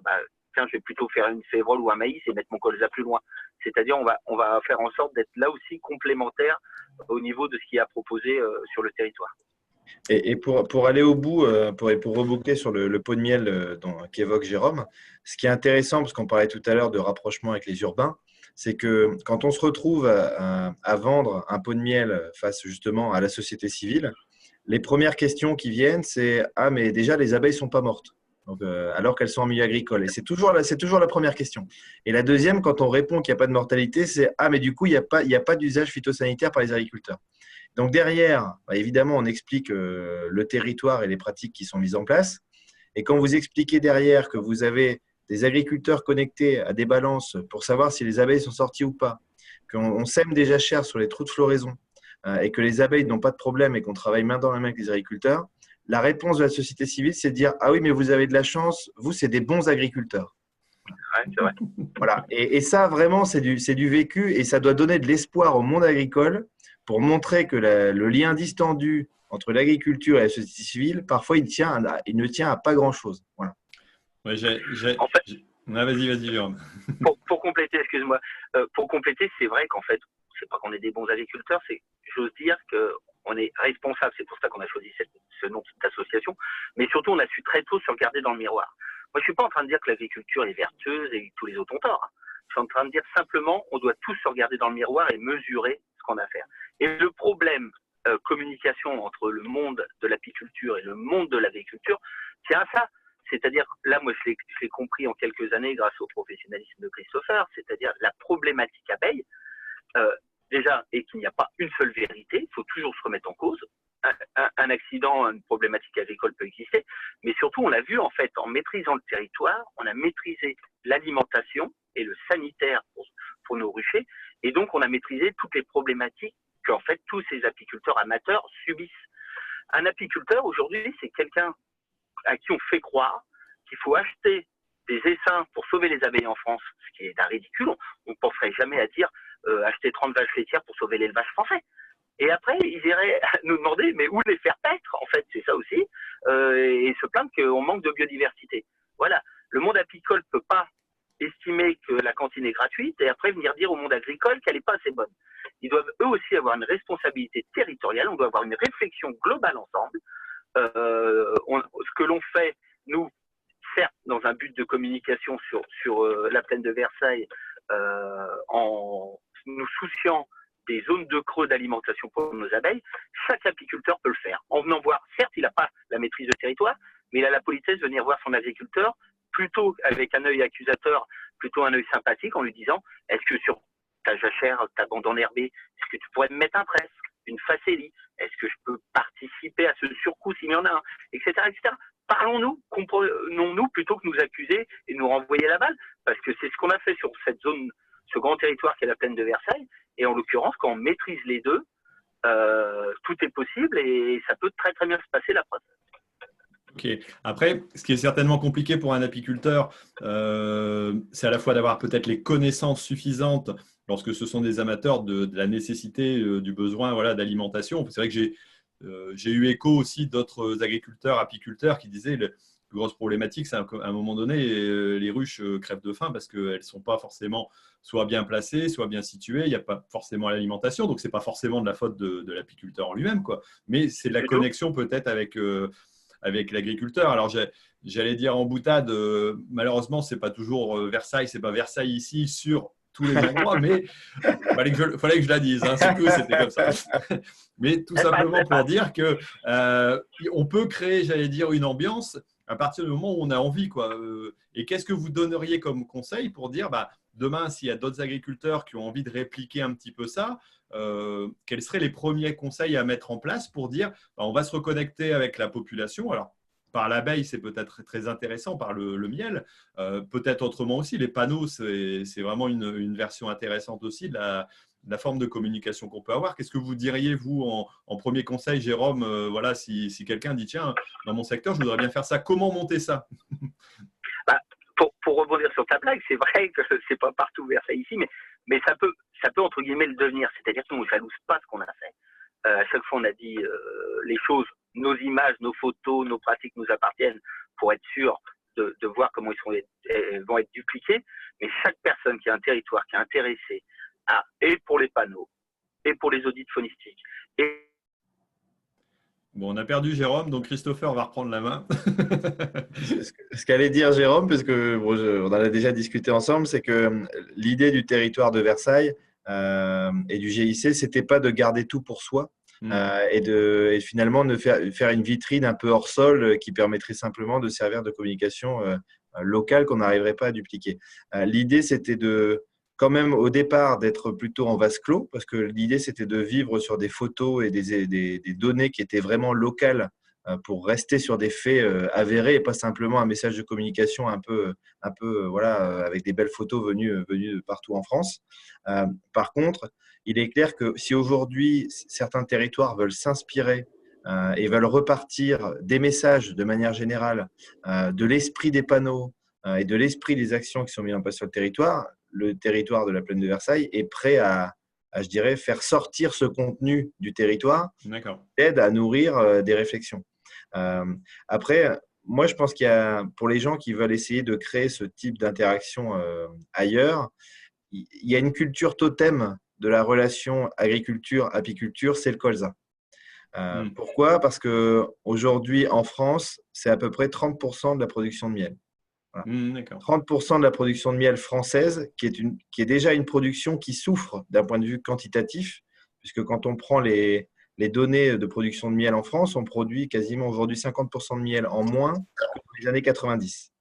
Tiens, je vais plutôt faire une févrole ou un maïs et mettre mon colza plus loin. C'est-à-dire, on va faire en sorte d'être là aussi complémentaire au niveau de ce qui est à proposer sur le territoire. Et pour aller au bout, pour reboucler sur le pot de miel qu'évoque Jérôme, ce qui est intéressant, parce qu'on parlait tout à l'heure de rapprochement avec les urbains, c'est que quand on se retrouve à vendre un pot de miel face justement à la société civile, les premières questions qui viennent, c'est « Ah, mais déjà, les abeilles ne sont pas mortes ». Donc, alors qu'elles sont en milieu agricole. Et c'est toujours la première question. Et la deuxième, quand on répond qu'il n'y a pas de mortalité, c'est « Ah, mais du coup, il n'y a pas d'usage phytosanitaire par les agriculteurs ». Donc derrière, évidemment, on explique le territoire et les pratiques qui sont mises en place. Et quand vous expliquez derrière que vous avez des agriculteurs connectés à des balances pour savoir si les abeilles sont sorties ou pas, qu'on sème des jachères sur les trous de floraison et que les abeilles n'ont pas de problème et qu'on travaille main dans la main avec les agriculteurs, la réponse de la société civile, c'est de dire « Ah oui, mais vous avez de la chance, vous, c'est des bons agriculteurs. » Ouais, c'est vrai. Voilà. Et ça, vraiment, c'est du vécu et ça doit donner de l'espoir au monde agricole pour montrer que le lien distendu entre l'agriculture et la société civile, parfois, il ne tient à pas grand-chose. Voilà. Ouais, en fait, vas-y, Jérôme. Pour compléter, excuse-moi. Pour compléter, c'est vrai qu'en fait, c'est pas qu'on est des bons agriculteurs, c'est, j'ose dire qu'on est responsable. C'est pour ça qu'on a choisi ce nom d'association. Mais surtout, on a su très tôt se regarder dans le miroir. Moi, je suis pas en train de dire que l'agriculture est vertueuse et que tous les autres ont tort. Je suis en train de dire simplement, on doit tous se regarder dans le miroir et mesurer ce qu'on a à faire. Et le problème communication entre le monde de l'apiculture et le monde de l'agriculture tient à ça. C'est-à-dire, là, moi, je l'ai compris en quelques années grâce au professionnalisme de Christopher, c'est-à-dire la problématique abeille, déjà, et qu'il n'y a pas une seule vérité, il faut toujours se remettre en cause. Un accident, une problématique agricole peut exister, mais surtout, on l'a vu, en fait, en maîtrisant le territoire, on a maîtrisé l'alimentation et le sanitaire pour nos ruchers, et donc on a maîtrisé toutes les problématiques qu'en fait tous ces apiculteurs amateurs subissent. Un apiculteur, aujourd'hui, c'est quelqu'un à qui on fait croire qu'il faut acheter des essaims pour sauver les abeilles en France, ce qui est d'un ridicule. On ne penserait jamais à dire acheter 30 vaches laitières pour sauver l'élevage français. Et après, ils iraient nous demander, mais où les faire paître, en fait, c'est ça aussi, et se plaindre qu'on manque de biodiversité. Voilà, le monde apicole ne peut pas estimer que la cantine est gratuite et après venir dire au monde agricole qu'elle n'est pas assez bonne. Ils doivent eux aussi avoir une responsabilité territoriale, on doit avoir une réflexion globale ensemble. Ce que l'on fait, nous, certes, dans un but de communication sur la plaine de Versailles, en nous souciant des zones de creux d'alimentation pour nos abeilles, chaque apiculteur peut le faire. En venant voir, certes, il n'a pas la maîtrise de territoire, mais il a la politesse de venir voir son agriculteur, plutôt avec un œil accusateur, plutôt un œil sympathique en lui disant, est-ce que sur ta jachère, ta bande enherbée, est-ce que tu pourrais me mettre un presse, une facélie, est-ce que je peux participer à ce surcoût s'il y en a un, etc., etc. Parlons-nous, comprenons-nous plutôt que nous accuser et nous renvoyer la balle, parce que c'est ce qu'on a fait sur cette zone, ce grand territoire qui est la plaine de Versailles, et en l'occurrence, quand on maîtrise les deux, tout est possible et ça peut très très bien se passer, la preuve. Ok. Après, ce qui est certainement compliqué pour un apiculteur, c'est à la fois d'avoir peut-être les connaissances suffisantes lorsque ce sont des amateurs de la nécessité, du besoin, voilà, d'alimentation. C'est vrai que j'ai eu écho aussi d'autres agriculteurs, apiculteurs qui disaient la plus grosse problématique, c'est à un moment donné, les ruches crèvent de faim parce qu'elles ne sont pas forcément soit bien placées, soit bien situées. Il n'y a pas forcément l'alimentation, donc ce n'est pas forcément de la faute de l'apiculteur en lui-même, quoi. Mais c'est de la connexion peut-être avec l'agriculteur. Alors, j'allais dire en boutade, malheureusement, ce n'est pas toujours Versailles, ce n'est pas Versailles ici sur tous les endroits, mais il fallait que je la dise. Hein, c'est que c'était comme ça. Mais tout simplement pour dire que on peut créer, j'allais dire, une ambiance à partir du moment où on a envie, quoi. Et qu'est-ce que vous donneriez comme conseil pour dire, demain, s'il y a d'autres agriculteurs qui ont envie de répliquer un petit peu ça, quels seraient les premiers conseils à mettre en place pour dire on va se reconnecter avec la population. Alors, par l'abeille, c'est peut-être très intéressant, par le miel, peut-être autrement aussi. Les panneaux, c'est vraiment une version intéressante aussi de la forme de communication qu'on peut avoir. Qu'est-ce que vous diriez, vous, en premier conseil, Jérôme, voilà, si quelqu'un dit, tiens, dans mon secteur, je voudrais bien faire ça, comment monter ça? Pour rebondir sur ta blague, c'est vrai que c'est pas partout Versailles ici, mais ça peut entre guillemets le devenir. C'est-à-dire qu'on ne jalouse pas ce qu'on a fait. À chaque fois, on a dit les choses, nos images, nos photos, nos pratiques nous appartiennent pour être sûr de voir comment ils vont être dupliqués. Mais chaque personne qui a un territoire, qui est intéressée et pour les panneaux, et pour les audits phonistiques, Bon, on a perdu Jérôme, donc Christopher va reprendre la main. Ce qu'allait dire Jérôme, parce que on en a déjà discuté ensemble, c'est que l'idée du territoire de Versailles et du GIC, c'était pas de garder tout pour soi et finalement de faire une vitrine un peu hors sol qui permettrait simplement de servir de communication locale qu'on n'arriverait pas à dupliquer. L'idée, c'était quand même au départ d'être plutôt en vase clos, parce que l'idée c'était de vivre sur des photos et des données qui étaient vraiment locales pour rester sur des faits avérés et pas simplement un message de communication un peu voilà, avec des belles photos venues de partout en France. Par contre, il est clair que si aujourd'hui certains territoires veulent s'inspirer et veulent repartir des messages de manière générale, de l'esprit des panneaux et de l'esprit des actions qui sont mises en place sur le territoire de la plaine de Versailles est prêt à, je dirais, faire sortir ce contenu du territoire qui aide à nourrir des réflexions. Après, moi, je pense qu'il y a, pour les gens qui veulent essayer de créer ce type d'interaction ailleurs, il y a une culture totem de la relation agriculture-apiculture, c'est le colza. Pourquoi? Parce qu'aujourd'hui, en France, c'est à peu près 30% de la production de miel. Voilà. 30% de la production de miel française, qui est déjà une production qui souffre d'un point de vue quantitatif, puisque quand on prend les données de production de miel en France, on produit quasiment aujourd'hui 50% de miel en moins que dans les années 90.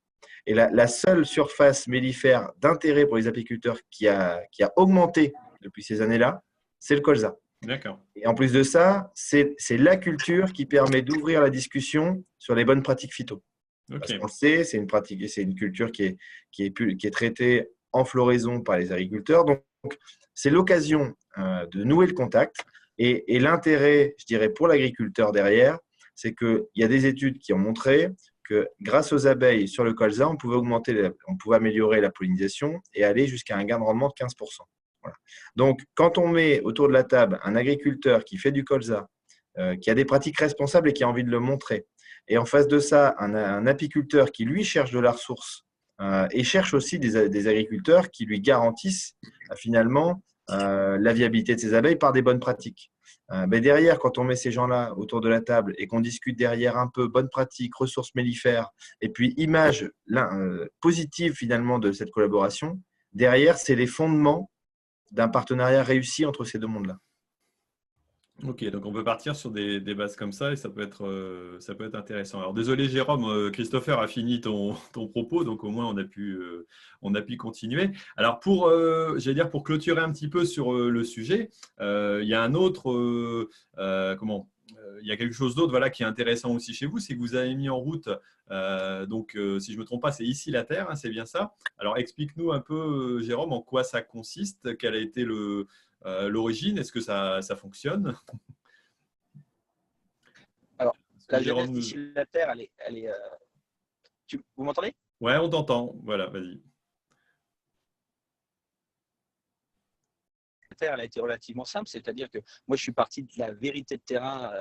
Et la seule surface mellifère d'intérêt pour les apiculteurs qui a augmenté depuis ces années-là, c'est le colza. Et en plus de ça, c'est la culture qui permet d'ouvrir la discussion sur les bonnes pratiques phyto. Parce qu'on le sait, c'est une culture qui est traitée en floraison par les agriculteurs. Donc, c'est l'occasion de nouer le contact. Et l'intérêt, je dirais, pour l'agriculteur derrière, c'est qu'il y a des études qui ont montré que grâce aux abeilles sur le colza, on pouvait améliorer la pollinisation et aller jusqu'à un gain de rendement de 15%. Voilà. Donc, quand on met autour de la table un agriculteur qui fait du colza, qui a des pratiques responsables et qui a envie de le montrer, et en face de ça, un apiculteur qui, lui, cherche de la ressource et cherche aussi des agriculteurs qui lui garantissent finalement la viabilité de ses abeilles par des bonnes pratiques. Mais derrière, quand on met ces gens-là autour de la table et qu'on discute derrière un peu bonnes pratiques, ressources mellifères, et puis image positive finalement de cette collaboration, derrière, c'est les fondements d'un partenariat réussi entre ces deux mondes-là. Ok, donc on peut partir sur des bases comme ça et ça peut être intéressant. Alors désolé Jérôme, Christopher a fini ton propos, donc au moins on a pu continuer. Alors j'allais dire pour clôturer un petit peu sur le sujet, il y a un autre, il y a quelque chose d'autre voilà, qui est intéressant aussi chez vous, c'est que vous avez mis en route, si je ne me trompe pas, c'est Ici la Terre, hein, c'est bien ça. Alors explique-nous un peu Jérôme, en quoi ça consiste, quel a été l'origine, est-ce que ça fonctionne? Alors, Est-ce que la Jérôme genèse nous... d'ici la Terre, vous m'entendez? Ouais, on t'entend. Voilà, vas-y. La Terre, elle a été relativement simple, c'est-à-dire que moi, je suis parti de la vérité de terrain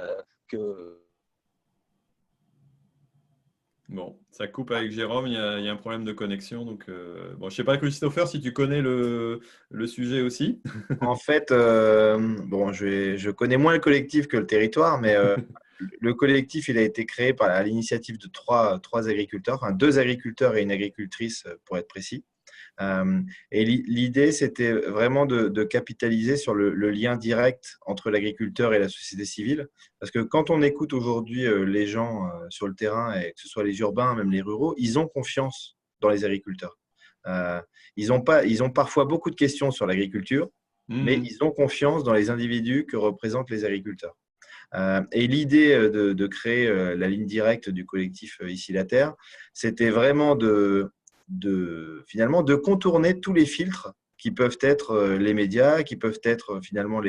que. Bon, ça coupe avec Jérôme, il y a un problème de connexion. Donc, bon, je sais pas, Christopher, si tu connais le sujet aussi. En fait, bon, je connais moins le collectif que le territoire, mais le collectif, il a été créé à l'initiative de trois agriculteurs, enfin deux agriculteurs et une agricultrice, pour être précis. Et l'idée, c'était vraiment de capitaliser sur le lien direct entre l'agriculteur et la société civile. Parce que quand on écoute aujourd'hui les gens sur le terrain, et que ce soit les urbains, même les ruraux, ils ont confiance dans les agriculteurs. Euh, ils ont parfois beaucoup de questions sur l'agriculture, mais Mhm. ils ont confiance dans les individus que représentent les agriculteurs. Et l'idée de créer la ligne directe du collectif Ici la Terre, c'était vraiment finalement de contourner tous les filtres qui peuvent être les médias, qui peuvent être finalement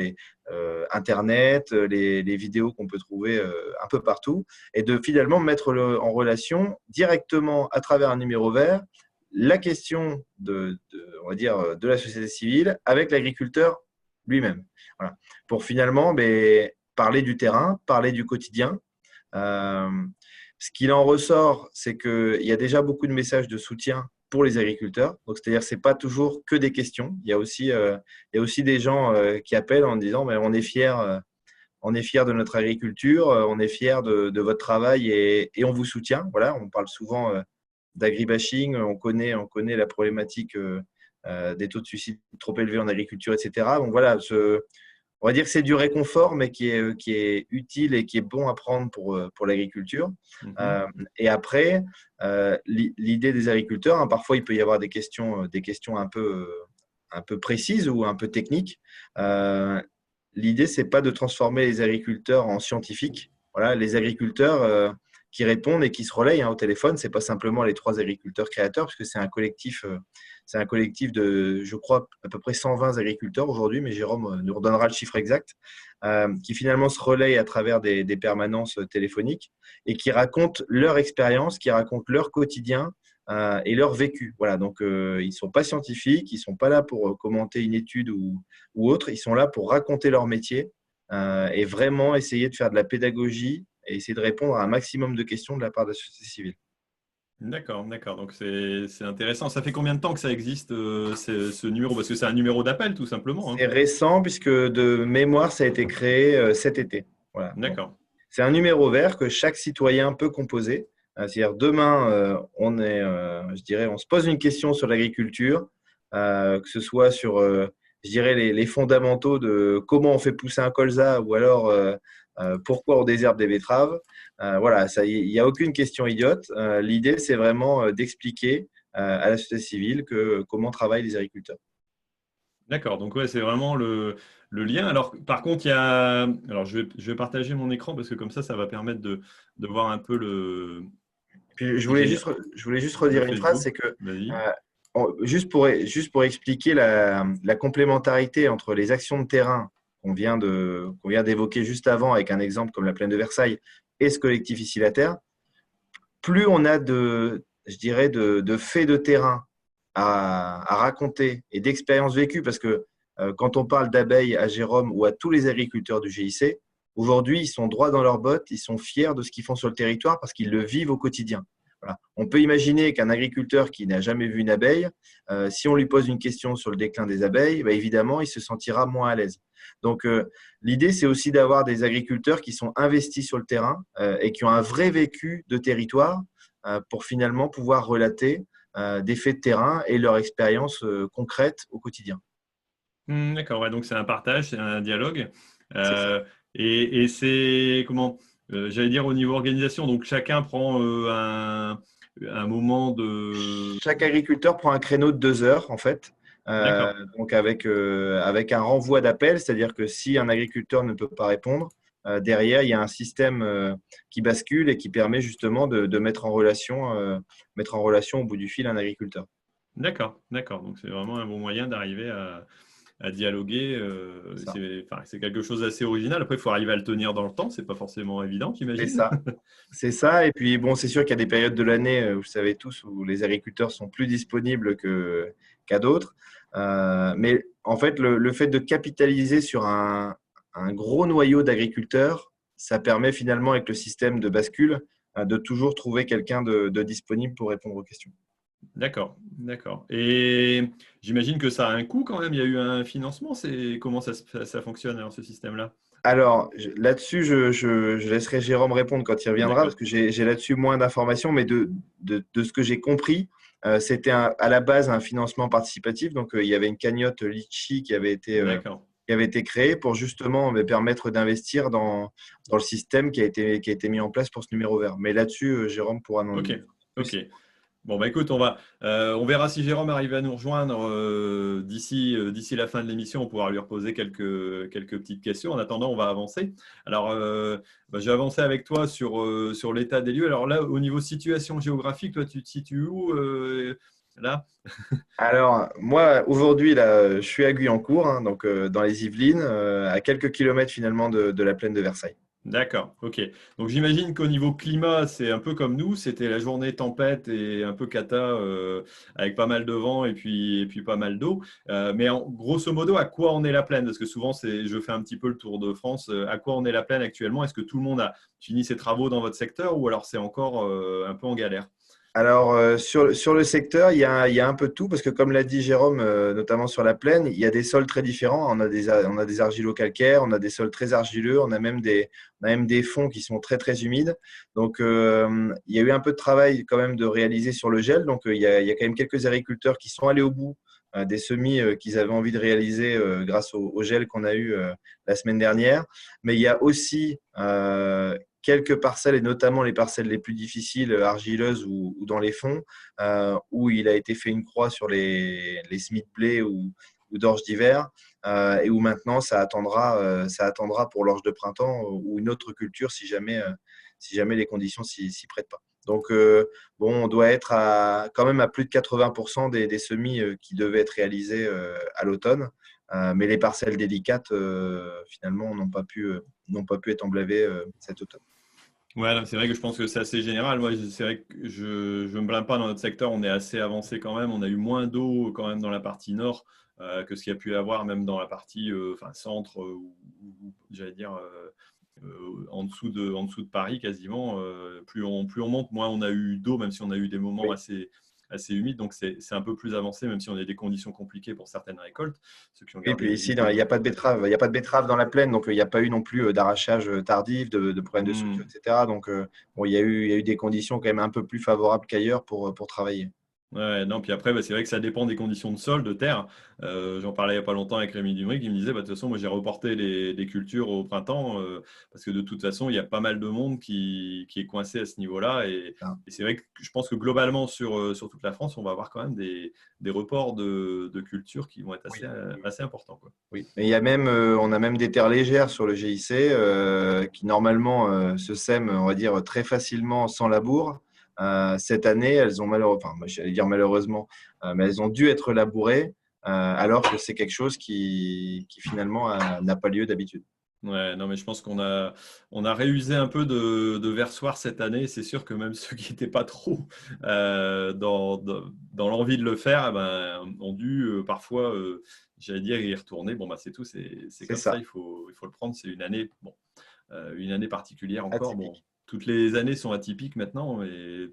Internet, les vidéos qu'on peut trouver un peu partout, et de finalement mettre en relation directement à travers un numéro vert la question on va dire, de la société civile avec l'agriculteur lui-même. Voilà. Pour finalement parler du terrain, parler du quotidien. Euh, Ce qu'il en ressort, c'est qu'il y a déjà beaucoup de messages de soutien pour les agriculteurs. Donc, c'est-à-dire que ce n'est pas toujours que des questions. Il y a aussi des gens qui appellent en disant on est fiers de notre agriculture, on est fiers de votre travail et on vous soutient. Voilà, on parle souvent d'agribashing, on connaît la problématique des taux de suicide trop élevés en agriculture, etc. Donc voilà, on va dire que c'est du réconfort, mais qui est utile et qui est bon à prendre pour l'agriculture. Mhm. Euh, et après, l'idée des agriculteurs, hein, parfois il peut y avoir des questions un peu précises ou un peu techniques. L'idée, c'est pas de transformer les agriculteurs en scientifiques. Voilà, les agriculteurs qui répondent et qui se relayent au téléphone, c'est pas simplement les trois agriculteurs créateurs, puisque c'est un collectif de, je crois, à peu près 120 agriculteurs aujourd'hui, mais Jérôme nous redonnera le chiffre exact, qui finalement se relayent à travers des permanences téléphoniques et qui racontent leur expérience, qui racontent leur quotidien et leur vécu. Voilà, donc ils ne sont pas scientifiques, ils ne sont pas là pour commenter une étude ou autre, ils sont là pour raconter leur métier et vraiment essayer de faire de la pédagogie et essayer de répondre à un maximum de questions de la part de la société civile. D'accord, d'accord. Donc c'est intéressant. Ça fait combien de temps que ça existe, ce numéro? Parce que c'est un numéro d'appel, tout simplement, hein. C'est récent puisque de mémoire, ça a été créé cet été. Voilà. Donc, D'accord. c'est un numéro vert que chaque citoyen peut composer. C'est-à-dire demain, je dirais, on se pose une question sur l'agriculture, que ce soit sur, je dirais, les fondamentaux de comment on fait pousser un colza ou alors pourquoi on désherbe des betteraves. Voilà, il n'y a aucune question idiote. L'idée, c'est vraiment d'expliquer à la société civile comment travaillent les agriculteurs. D'accord. Donc, ouais, c'est vraiment le lien. Alors, par contre, il y a. Alors, je vais partager mon écran parce que comme ça va permettre de voir un peu Puis j'ai je voulais juste le redire une phrase, Facebook. c'est que Vas-y. juste pour expliquer la complémentarité entre les actions de terrain qu'on vient d'évoquer juste avant avec un exemple comme la plaine de Versailles et ce collectif Ici la Terre, plus on a je dirais, de faits de terrain à raconter et d'expériences vécues, parce que quand on parle d'abeilles à Jérôme ou à tous les agriculteurs du GIC, aujourd'hui, ils sont droits dans leurs bottes, ils sont fiers de ce qu'ils font sur le territoire parce qu'ils le vivent au quotidien. Voilà. On peut imaginer qu'un agriculteur qui n'a jamais vu une abeille, si on lui pose une question sur le déclin des abeilles, bah, évidemment, il se sentira moins à l'aise. Donc, l'idée, c'est aussi d'avoir des agriculteurs qui sont investis sur le terrain et qui ont un vrai vécu de territoire pour finalement pouvoir relater des faits de terrain et leur expérience concrète au quotidien. D'accord. Ouais, donc, c'est un partage, c'est un dialogue. C'est ça. Euh, Et c'est comment j'allais dire au niveau organisation, donc chacun prend un moment de… Chaque agriculteur prend un créneau de 2 heures, en fait. D'accord, Donc avec un renvoi d'appel, c'est-à-dire que si un agriculteur ne peut pas répondre, derrière, il y a un système qui bascule et qui permet justement de mettre en relation au bout du fil un agriculteur. d'accord, d'accord. Donc c'est vraiment un bon moyen d'arriver à dialoguer. C'est ça. C'est quelque chose d'assez original. Après, il faut arriver à le tenir dans le temps. C'est pas forcément évident, C'est j'imagine. ça. C'est ça. Et puis, bon, c'est sûr qu'il y a des périodes de l'année, vous savez tous, où les agriculteurs sont plus disponibles qu'à d'autres. Mais en fait, le fait de capitaliser sur un gros noyau d'agriculteurs, ça permet finalement, avec le système de bascule, de toujours trouver quelqu'un de disponible pour répondre aux questions. D'accord, d'accord. Et j'imagine que ça a un coût quand même. Il y a eu un financement. Comment ça fonctionne alors, ce système-là? Alors, là-dessus, je laisserai Jérôme répondre quand il reviendra, parce D'accord, que j'ai là-dessus moins d'informations, mais de ce que j'ai compris, c'était à la base un financement participatif. Donc, il y avait une cagnotte Litchi d'accord. qui avait été créée pour justement permettre d'investir dans le système qui a été mis en place pour ce numéro vert. Mais là-dessus, Jérôme pourra en Ok, dire ok. plus. Bon, bah écoute, on verra si Jérôme arrive à nous rejoindre d'ici la fin de l'émission. On pourra lui reposer quelques petites questions. En attendant, on va avancer. Alors, j'ai avancé avec toi sur l'état des lieux. Alors là, au niveau situation géographique, toi, tu te situes où là? Alors, moi, aujourd'hui, là, je suis à Guyancourt, hein, donc dans les Yvelines, à quelques kilomètres finalement de la plaine de Versailles. D'accord, ok. Donc j'imagine qu'au niveau climat, c'est un peu comme nous. C'était la journée tempête et un peu cata avec pas mal de vent et puis pas mal d'eau. Mais grosso modo, à quoi en est la plaine? Parce que souvent, je fais un petit peu le tour de France. À quoi en est la plaine actuellement? Est-ce que tout le monde a fini ses travaux dans votre secteur ou alors c'est encore un peu en galère? Alors, sur le secteur, il y a un peu de tout, parce que comme l'a dit Jérôme, notamment sur la plaine, il y a des sols très différents. On a des argilo-calcaires, on a des sols très argileux, on a même des fonds qui sont très, très humides. Donc, il y a eu un peu de travail quand même de réaliser sur le gel. Donc, il y a quand même quelques agriculteurs qui sont allés au bout des semis qu'ils avaient envie de réaliser grâce au gel qu'on a eu la semaine dernière. Mais il y a aussi quelques parcelles, et notamment les parcelles les plus difficiles, argileuses ou dans les fonds, où il a été fait une croix sur les semis de blé ou d'orge d'hiver, et où maintenant ça attendra pour l'orge de printemps ou une autre culture si jamais les conditions s'y prêtent pas. Donc, bon, on doit être quand même à plus de 80% des semis qui devaient être réalisés à l'automne. Mais les parcelles délicates, finalement, n'ont pas pu être emblavées cet automne. Ouais, non, c'est vrai que je pense que c'est assez général. Moi, c'est vrai que je me blâme pas dans notre secteur. On est assez avancé quand même. On a eu moins d'eau quand même dans la partie nord que ce qu'il y a pu y avoir même dans la partie centre j'allais dire en dessous de Paris quasiment. Plus on monte, moins on a eu d'eau, même si on a eu des moments Oui. assez humides. Donc c'est un peu plus avancé, même si on a des conditions compliquées pour certaines récoltes. Ceux qui ont Et gardé puis des ici, non, il vignes. n'y a pas de betterave. Il n'y a pas de betterave dans la plaine, donc il n'y a pas eu non plus d'arrachage tardif, de problèmes de structure, Hmm. etc. Donc, bon, il y a eu des conditions quand même un peu plus favorables qu'ailleurs pour travailler. Ouais, non, puis après, c'est vrai que ça dépend des conditions de sol, de terre. J'en parlais il n'y a pas longtemps avec Rémi Dumry qui me disait, bah, de toute façon, moi j'ai reporté les cultures au printemps parce que de toute façon, il y a pas mal de monde qui est coincé à ce niveau-là. Et c'est vrai que je pense que globalement, sur toute la France, on va avoir quand même des reports de cultures qui vont être assez, Oui, oui, oui. assez importants, quoi. Oui. Mais il y a même, on a même des terres légères sur le GIC qui normalement se sèment, on va dire, très facilement sans labour. Cette année, elles ont malheureusement, enfin, moi, j'allais dire malheureusement, mais elles ont dû être labourées alors que c'est quelque chose qui finalement n'a pas lieu d'habitude. Ouais, non, mais je pense qu'on a réusé un peu de versoir cette année. C'est sûr que même ceux qui n'étaient pas trop dans l'envie de le faire, eh ben, ont dû parfois, j'allais dire, y retourner. Bon, bah, c'est tout, c'est C'est comme ça, ça, il faut le prendre. C'est une année, bon, une année particulière encore. Bon, atypique. toutes les années sont atypiques maintenant.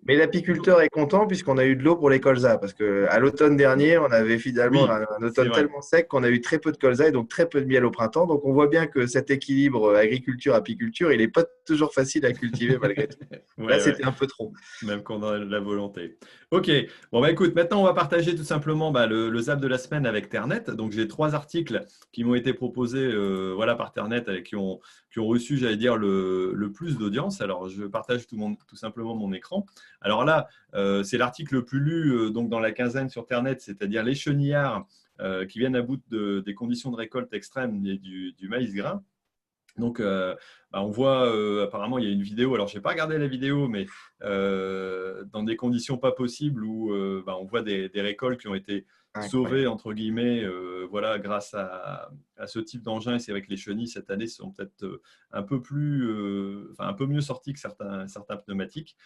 Mais l'apiculteur est content puisqu'on a eu de l'eau pour les colzas. Parce qu'à l'automne dernier, on avait finalement Oui, un c'est automne vrai. tellement sec qu'on a eu très peu de colzas et donc très peu de miel au printemps. Donc on voit bien que cet équilibre agriculture-apiculture, il n'est pas toujours facile à cultiver malgré tout. Là, Ouais, ouais. c'était un peu trop. Même quand on a la volonté. Ok, bon bah écoute, maintenant on va partager tout simplement le zap de la semaine avec Ternet. Donc j'ai 3 articles qui m'ont été proposés voilà, par Ternet et qui ont reçu, j'allais dire, le plus d'audience. Alors je partage tout simplement mon écran. Alors là, c'est l'article le plus lu donc dans la quinzaine sur Ternet, c'est-à-dire les chenillards qui viennent à bout des conditions de récolte extrêmes et du maïs grain. Donc, on voit apparemment il y a une vidéo. Alors, je n'ai pas regardé la vidéo, mais dans des conditions pas possibles où on voit des récoltes qui ont été sauvées Incroyable. entre guillemets, voilà, grâce à ce type d'engin. Et c'est vrai que les chenilles cette année sont peut-être un peu plus, un peu mieux sorties que certains pneumatiques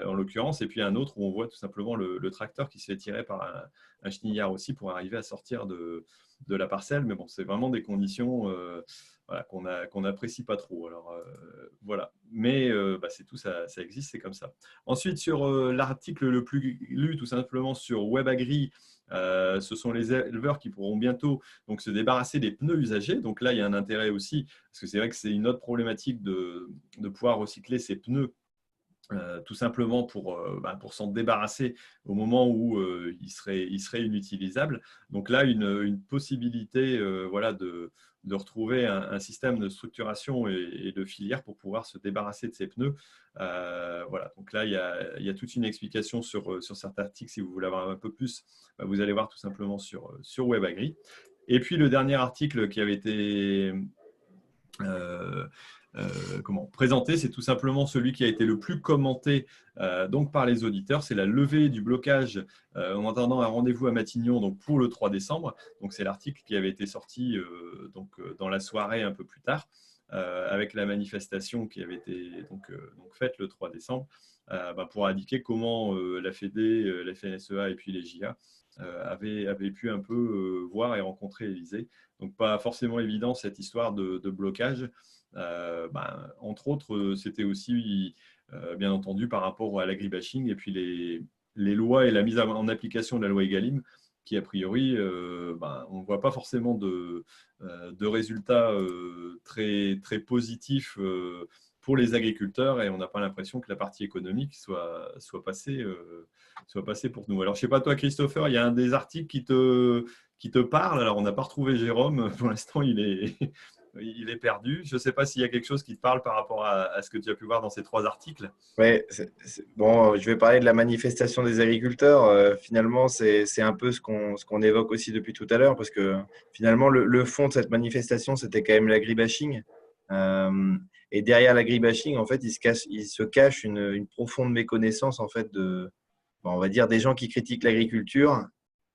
en l'occurrence. Et puis un autre où on voit tout simplement le tracteur qui se fait tirer par un chenillard aussi pour arriver à sortir de la parcelle. Mais bon, c'est vraiment des conditions. Voilà, qu'on n'apprécie pas trop. Alors, voilà. Mais c'est tout, ça existe, c'est comme ça. Ensuite, sur l'article le plus lu, tout simplement sur WebAgri, ce sont les éleveurs qui pourront bientôt donc, se débarrasser des pneus usagés. Donc là, il y a un intérêt aussi, parce que c'est vrai que c'est une autre problématique de pouvoir recycler ces pneus. Tout simplement pour s'en débarrasser au moment où il serait inutilisable. Donc là, une possibilité voilà, de retrouver un système de structuration et de filière pour pouvoir se débarrasser de ces pneus. Voilà. Donc là, il y a toute une explication sur cet article. Si vous voulez avoir un peu plus, vous allez voir tout simplement sur WebAgri. Et puis le dernier article qui avait été euh, présenté, c'est tout simplement celui qui a été le plus commenté donc par les auditeurs. C'est la levée du blocage en attendant un rendez-vous à Matignon donc pour le 3 décembre. Donc c'est l'article qui avait été sorti dans la soirée un peu plus tard avec la manifestation qui avait été donc faite le 3 décembre pour indiquer comment la Fédé, la FNSEA et puis les JA avaient pu un peu voir et rencontrer l'Élysée. Donc pas forcément évident cette histoire de blocage. Entre autres, c'était aussi, bien entendu, par rapport à l'agribashing et puis les lois et la mise en application de la loi Egalim, qui, a priori, on ne voit pas forcément de résultats très, très positifs pour les agriculteurs et on n'a pas l'impression que la partie économique soit passée pour nous. Alors, je ne sais pas, toi, Christopher, il y a un des articles qui te parle. Alors, on n'a pas retrouvé Jérôme. Pour l'instant, il est perdu. Je ne sais pas s'il y a quelque chose qui te parle par rapport à ce que tu as pu voir dans ces 3 articles. Ouais, bon, je vais parler de la manifestation des agriculteurs. Finalement, c'est un peu ce qu'on évoque aussi depuis tout à l'heure, parce que finalement, le fond de cette manifestation, c'était quand même l'agribashing. Et derrière l'agribashing, en fait, il se cache une profonde méconnaissance en fait on va dire, des gens qui critiquent l'agriculture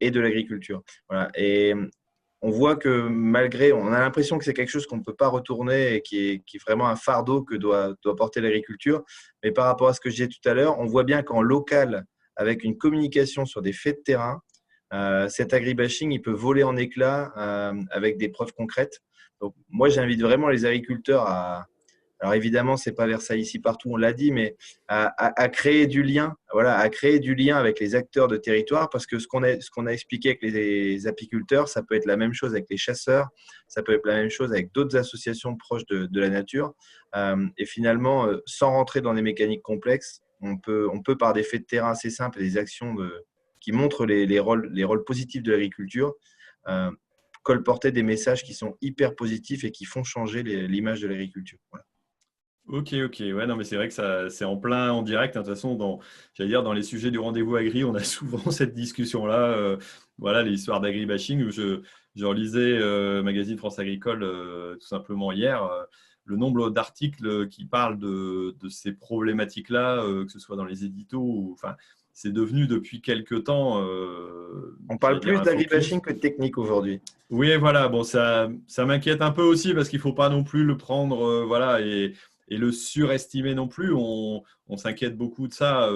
et de l'agriculture. Voilà. Et on voit que on a l'impression que c'est quelque chose qu'on ne peut pas retourner et qui est vraiment un fardeau que doit porter l'agriculture. Mais par rapport à ce que je disais tout à l'heure, on voit bien qu'en local, avec une communication sur des faits de terrain, cet agribashing, il peut voler en éclats avec des preuves concrètes. Donc, moi, j'invite vraiment les agriculteurs alors évidemment, ce n'est pas Versailles ici partout, on l'a dit, mais à créer du lien, voilà, à créer du lien avec les acteurs de territoire, parce que ce qu'on a expliqué avec les apiculteurs, ça peut être la même chose avec les chasseurs, ça peut être la même chose avec d'autres associations proches de la nature. Et finalement, sans rentrer dans des mécaniques complexes, on peut par des faits de terrain assez simples et des actions qui montrent les rôles positifs de l'agriculture, colporter des messages qui sont hyper positifs et qui font changer l'image de l'agriculture. Voilà. Ok, ouais, non, mais c'est vrai que c'est en plein en direct. De toute façon, j'allais dire, dans les sujets du rendez-vous agri, on a souvent cette discussion-là. Voilà, les histoires d'agribashing. Je relisais Magazine France Agricole tout simplement hier. Le nombre d'articles qui parlent de ces problématiques-là, que ce soit dans les éditos, enfin, c'est devenu depuis quelques temps, On j'allais parle dire, plus un focus. d'agribashing que de technique aujourd'hui. Oui, voilà, bon, ça m'inquiète un peu aussi parce qu'il ne faut pas non plus le prendre, voilà, et le surestimer non plus. On s'inquiète beaucoup de ça.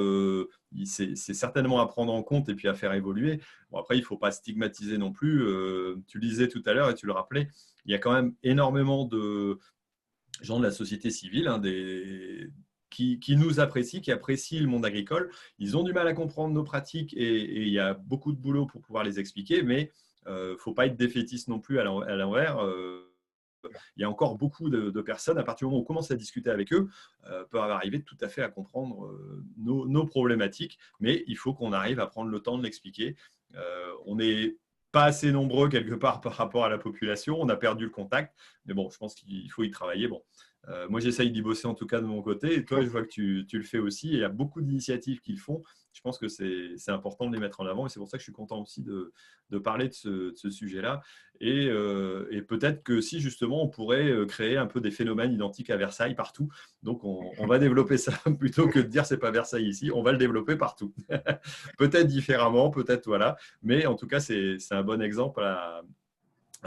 C'est certainement à prendre en compte et puis à faire évoluer. Bon, après, il ne faut pas stigmatiser non plus. Tu le disais tout à l'heure et tu le rappelais, il y a quand même énormément de gens de la société civile, hein, qui nous apprécient, qui apprécient le monde agricole. Ils ont du mal à comprendre nos pratiques et il y a beaucoup de boulot pour pouvoir les expliquer, mais il ne faut pas être défaitiste non plus à l'envers. Il y a encore beaucoup de personnes, à partir du moment où on commence à discuter avec eux, peuvent arriver tout à fait à comprendre nos problématiques, mais il faut qu'on arrive à prendre le temps de l'expliquer. On n'est pas assez nombreux quelque part par rapport à la population, on a perdu le contact, mais bon, je pense qu'il faut y travailler. Bon. Moi, j'essaye d'y bosser en tout cas de mon côté, et toi, je vois que tu le fais aussi, et il y a beaucoup d'initiatives qui le font. Je pense que c'est important de les mettre en avant, et c'est pour ça que je suis content aussi de parler de ce sujet-là. Et peut-être que si justement, on pourrait créer un peu des phénomènes identiques à Versailles partout. Donc, on va développer ça plutôt que de dire c'est pas Versailles ici, on va le développer partout. Peut-être différemment, peut-être voilà, mais en tout cas, c'est un bon exemple à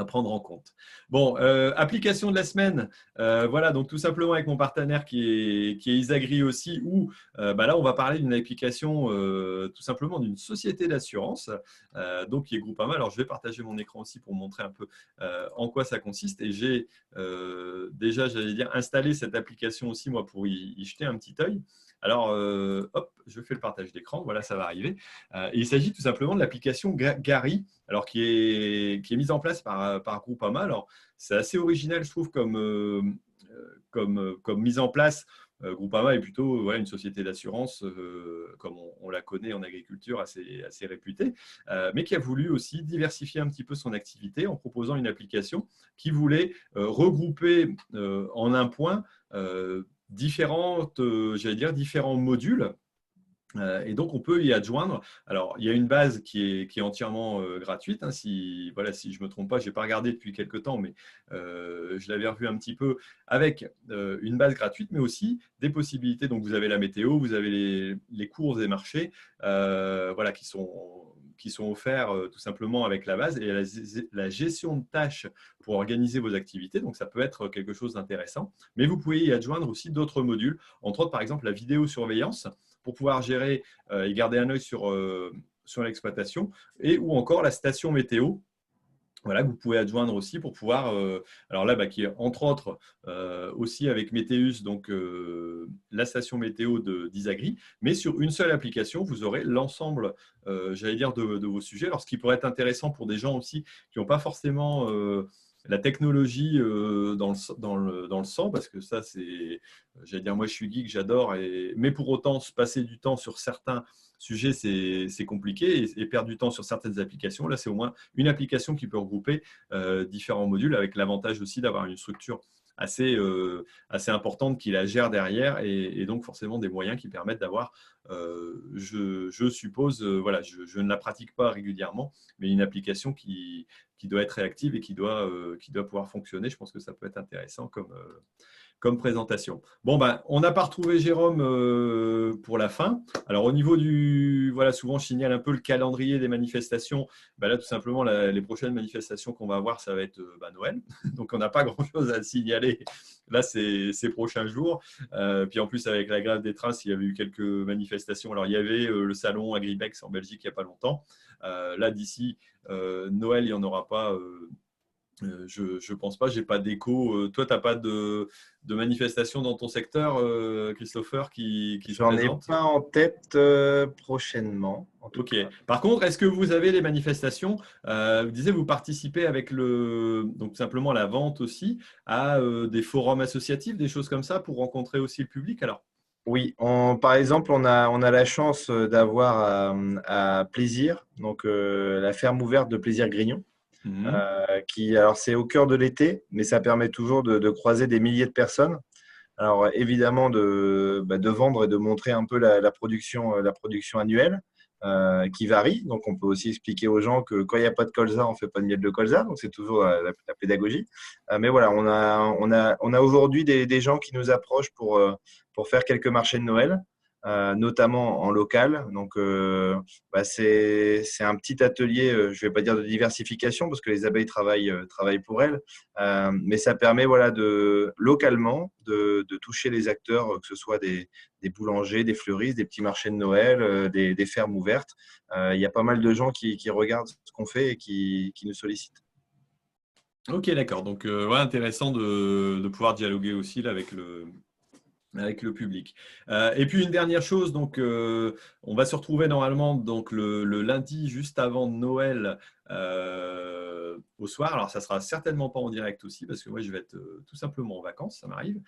prendre en compte. Bon, application de la semaine, voilà, donc tout simplement avec mon partenaire qui est Isagri aussi, où là, on va parler d'une application tout simplement d'une société d'assurance, donc qui est Groupama. Alors, je vais partager mon écran aussi pour montrer un peu en quoi ça consiste. Et j'ai déjà, j'allais dire, installé cette application aussi, moi, pour y jeter un petit œil. Alors, hop, je fais le partage d'écran, voilà, ça va arriver. Il s'agit tout simplement de l'application Gary, alors qui est mise en place par Groupama. Alors, c'est assez original, je trouve, comme mise en place. Groupama est plutôt une société d'assurance, comme on la connaît en agriculture, assez réputée, mais qui a voulu aussi diversifier un petit peu son activité en proposant une application qui voulait regrouper en un point différents modules. Et donc, on peut y adjoindre. Alors, il y a une base qui est entièrement gratuite. Hein, si je ne me trompe pas, je n'ai pas regardé depuis quelques temps, mais je l'avais revu un petit peu avec une base gratuite, mais aussi des possibilités. Donc, vous avez la météo, vous avez les cours des marchés qui sont offerts tout simplement avec la base, et la gestion de tâches pour organiser vos activités. Donc, ça peut être quelque chose d'intéressant. Mais vous pouvez y adjoindre aussi d'autres modules, entre autres, par exemple, la vidéosurveillance, pour pouvoir gérer et garder un œil sur l'exploitation, ou encore la station météo, voilà, que vous pouvez adjoindre aussi pour pouvoir, alors là, qui est entre autres aussi avec Météus, donc la station météo d'Isagri, mais sur une seule application, vous aurez l'ensemble, j'allais dire, de vos sujets. Alors, ce qui pourrait être intéressant pour des gens aussi qui n'ont pas forcément la technologie dans le sang, parce que ça, c'est, j'allais dire, moi je suis geek, j'adore, mais pour autant, se passer du temps sur certains sujets, c'est compliqué, et perdre du temps sur certaines applications. Là, c'est au moins une application qui peut regrouper différents modules, avec l'avantage aussi d'avoir une structure assez importante qui la gère derrière, et donc forcément des moyens qui permettent d'avoir, je suppose, je ne la pratique pas régulièrement, mais une application qui doit être réactive et qui doit pouvoir fonctionner. Je pense que ça peut être intéressant comme présentation. Bon, on n'a pas retrouvé Jérôme pour la fin. Alors, au niveau souvent je signale un peu le calendrier des manifestations. Là, tout simplement, les prochaines manifestations qu'on va avoir, ça va être Noël. Donc, on n'a pas grand-chose à signaler là ces prochains jours. Puis en plus, avec la grève des trains, il y avait eu quelques manifestations. Alors, il y avait le salon Agribex en Belgique il n'y a pas longtemps. Là, d'ici Noël, il n'y en aura pas. Je ne pense pas, je n'ai pas d'écho. Toi, tu n'as pas de manifestation dans ton secteur, Christopher, qui se présente? J'en ai pas en tête prochainement. En tout cas. Par contre, est-ce que vous avez les manifestations? Vous disiez, vous participez avec donc simplement la vente aussi, à des forums associatifs, des choses comme ça, pour rencontrer aussi le public alors? Oui, par exemple, on a la chance d'avoir à Plaisir, donc la ferme ouverte de Plaisir Grignon. Alors c'est au cœur de l'été, mais ça permet toujours de croiser des milliers de personnes. Alors évidemment de vendre et de montrer un peu la production annuelle qui varie. Donc on peut aussi expliquer aux gens que quand il n'y a pas de colza, on ne fait pas de miel de colza. Donc c'est toujours la pédagogie. Mais voilà, on a aujourd'hui des gens qui nous approchent pour faire quelques marchés de Noël. Notamment en local. Donc, c'est un petit atelier, je ne vais pas dire de diversification parce que les abeilles travaillent pour elles, mais ça permet localement de toucher les acteurs, que ce soit des boulangers, des fleuristes, des petits marchés de Noël, des fermes ouvertes. Il y a pas mal de gens qui regardent ce qu'on fait et qui nous sollicitent. Ok, d'accord. Donc, intéressant de pouvoir dialoguer aussi là, avec avec le public. Et puis une dernière chose, donc on va se retrouver normalement donc le lundi juste avant Noël au soir. Alors ça sera certainement pas en direct aussi parce que moi je vais être tout simplement en vacances, ça m'arrive.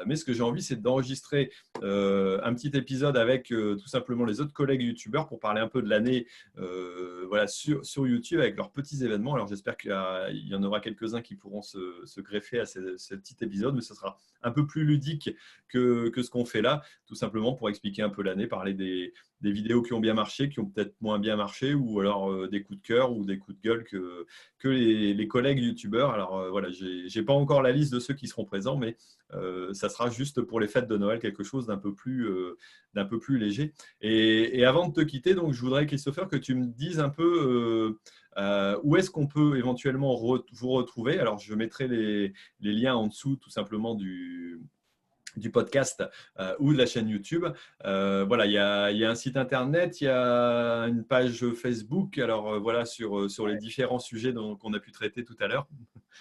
Mais ce que j'ai envie, c'est d'enregistrer un petit épisode avec tout simplement les autres collègues youtubeurs pour parler un peu de l'année voilà, sur YouTube avec leurs petits événements. Alors j'espère qu'il y en aura quelques-uns qui pourront se greffer à ce petit épisode, mais ce sera un peu plus ludique que ce qu'on fait là, tout simplement pour expliquer un peu l'année, parler des vidéos qui ont bien marché, qui ont peut-être moins bien marché, ou alors des coups de cœur ou des coups de gueule que les collègues youtubeurs. Alors voilà, j'ai pas encore la liste de ceux qui seront présents, mais ça sera juste pour les fêtes de Noël quelque chose d'un peu plus léger. Et avant de te quitter, donc je voudrais, Christopher, que tu me dises un peu où est-ce qu'on peut éventuellement vous retrouver. Alors je mettrai les liens en dessous tout simplement du podcast ou de la chaîne YouTube. Voilà, il y a un site internet, il y a une page Facebook. Alors voilà, sur les différents sujets qu'on a pu traiter tout à l'heure.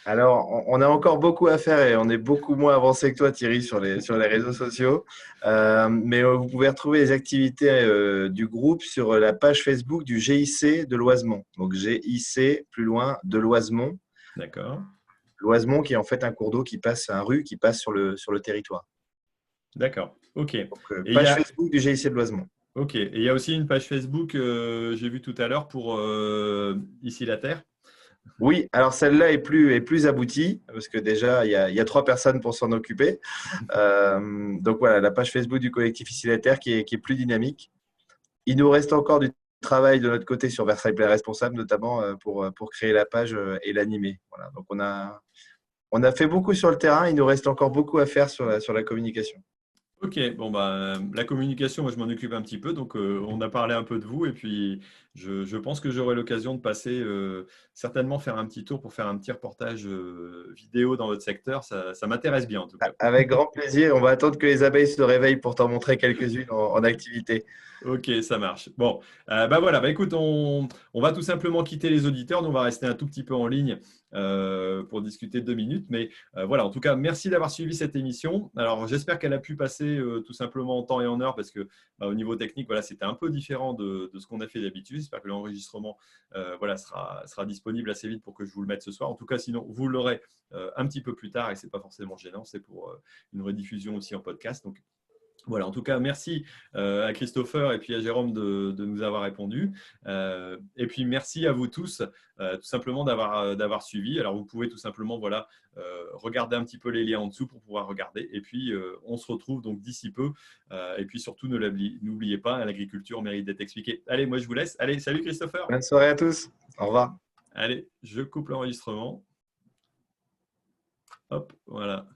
Alors, on a encore beaucoup à faire et on est beaucoup moins avancé que toi, Thierry, sur les réseaux sociaux. Mais vous pouvez retrouver les activités du groupe sur la page Facebook du GIC de Loisemont. Donc, GIC, plus loin, de Loisemont. D'accord. Loisemont qui est en fait un cours d'eau qui passe, un rue qui passe sur le territoire. D'accord, ok. Donc, page Facebook du GIC de Loisemont. Ok, et il y a aussi une page Facebook, j'ai vu tout à l'heure, pour Ici la Terre. Oui, alors celle-là est plus aboutie parce que déjà, il y a 3 personnes pour s'en occuper. Donc voilà, la page Facebook du collectif Ici la Terre qui est plus dynamique. Il nous reste encore du travail de notre côté sur Versailles Play Responsable, notamment pour créer la page et l'animer. Voilà, donc on a fait beaucoup sur le terrain, il nous reste encore beaucoup à faire sur la communication. Ok, bon bah la communication, moi je m'en occupe un petit peu, donc on a parlé un peu de vous et puis je pense que j'aurai l'occasion de passer certainement faire un petit tour pour faire un petit reportage vidéo dans votre secteur, ça m'intéresse bien en tout cas. Avec grand plaisir, on va attendre que les abeilles se réveillent pour t'en montrer quelques-unes en activité. Ok, ça marche. Bon, bah voilà, bah écoute, on va tout simplement quitter les auditeurs. Nous, on va rester un tout petit peu en ligne pour discuter 2 minutes. Mais voilà, en tout cas, merci d'avoir suivi cette émission. Alors, j'espère qu'elle a pu passer tout simplement en temps et en heure parce que au niveau technique, voilà, c'était un peu différent de ce qu'on a fait d'habitude. J'espère que l'enregistrement voilà, sera disponible assez vite pour que je vous le mette ce soir. En tout cas, sinon, vous l'aurez un petit peu plus tard et ce n'est pas forcément gênant. C'est pour une rediffusion aussi en podcast. Donc, voilà, en tout cas, merci à Christopher et puis à Jérôme de nous avoir répondu. Et puis, merci à vous tous, tout simplement d'avoir suivi. Alors, vous pouvez tout simplement voilà, regarder un petit peu les liens en dessous pour pouvoir regarder. Et puis, on se retrouve donc d'ici peu. Et puis, surtout, n'oubliez pas, l'agriculture mérite d'être expliquée. Allez, moi, je vous laisse. Allez, salut Christopher. Bonne soirée à tous. Au revoir. Allez, je coupe l'enregistrement. Hop, voilà.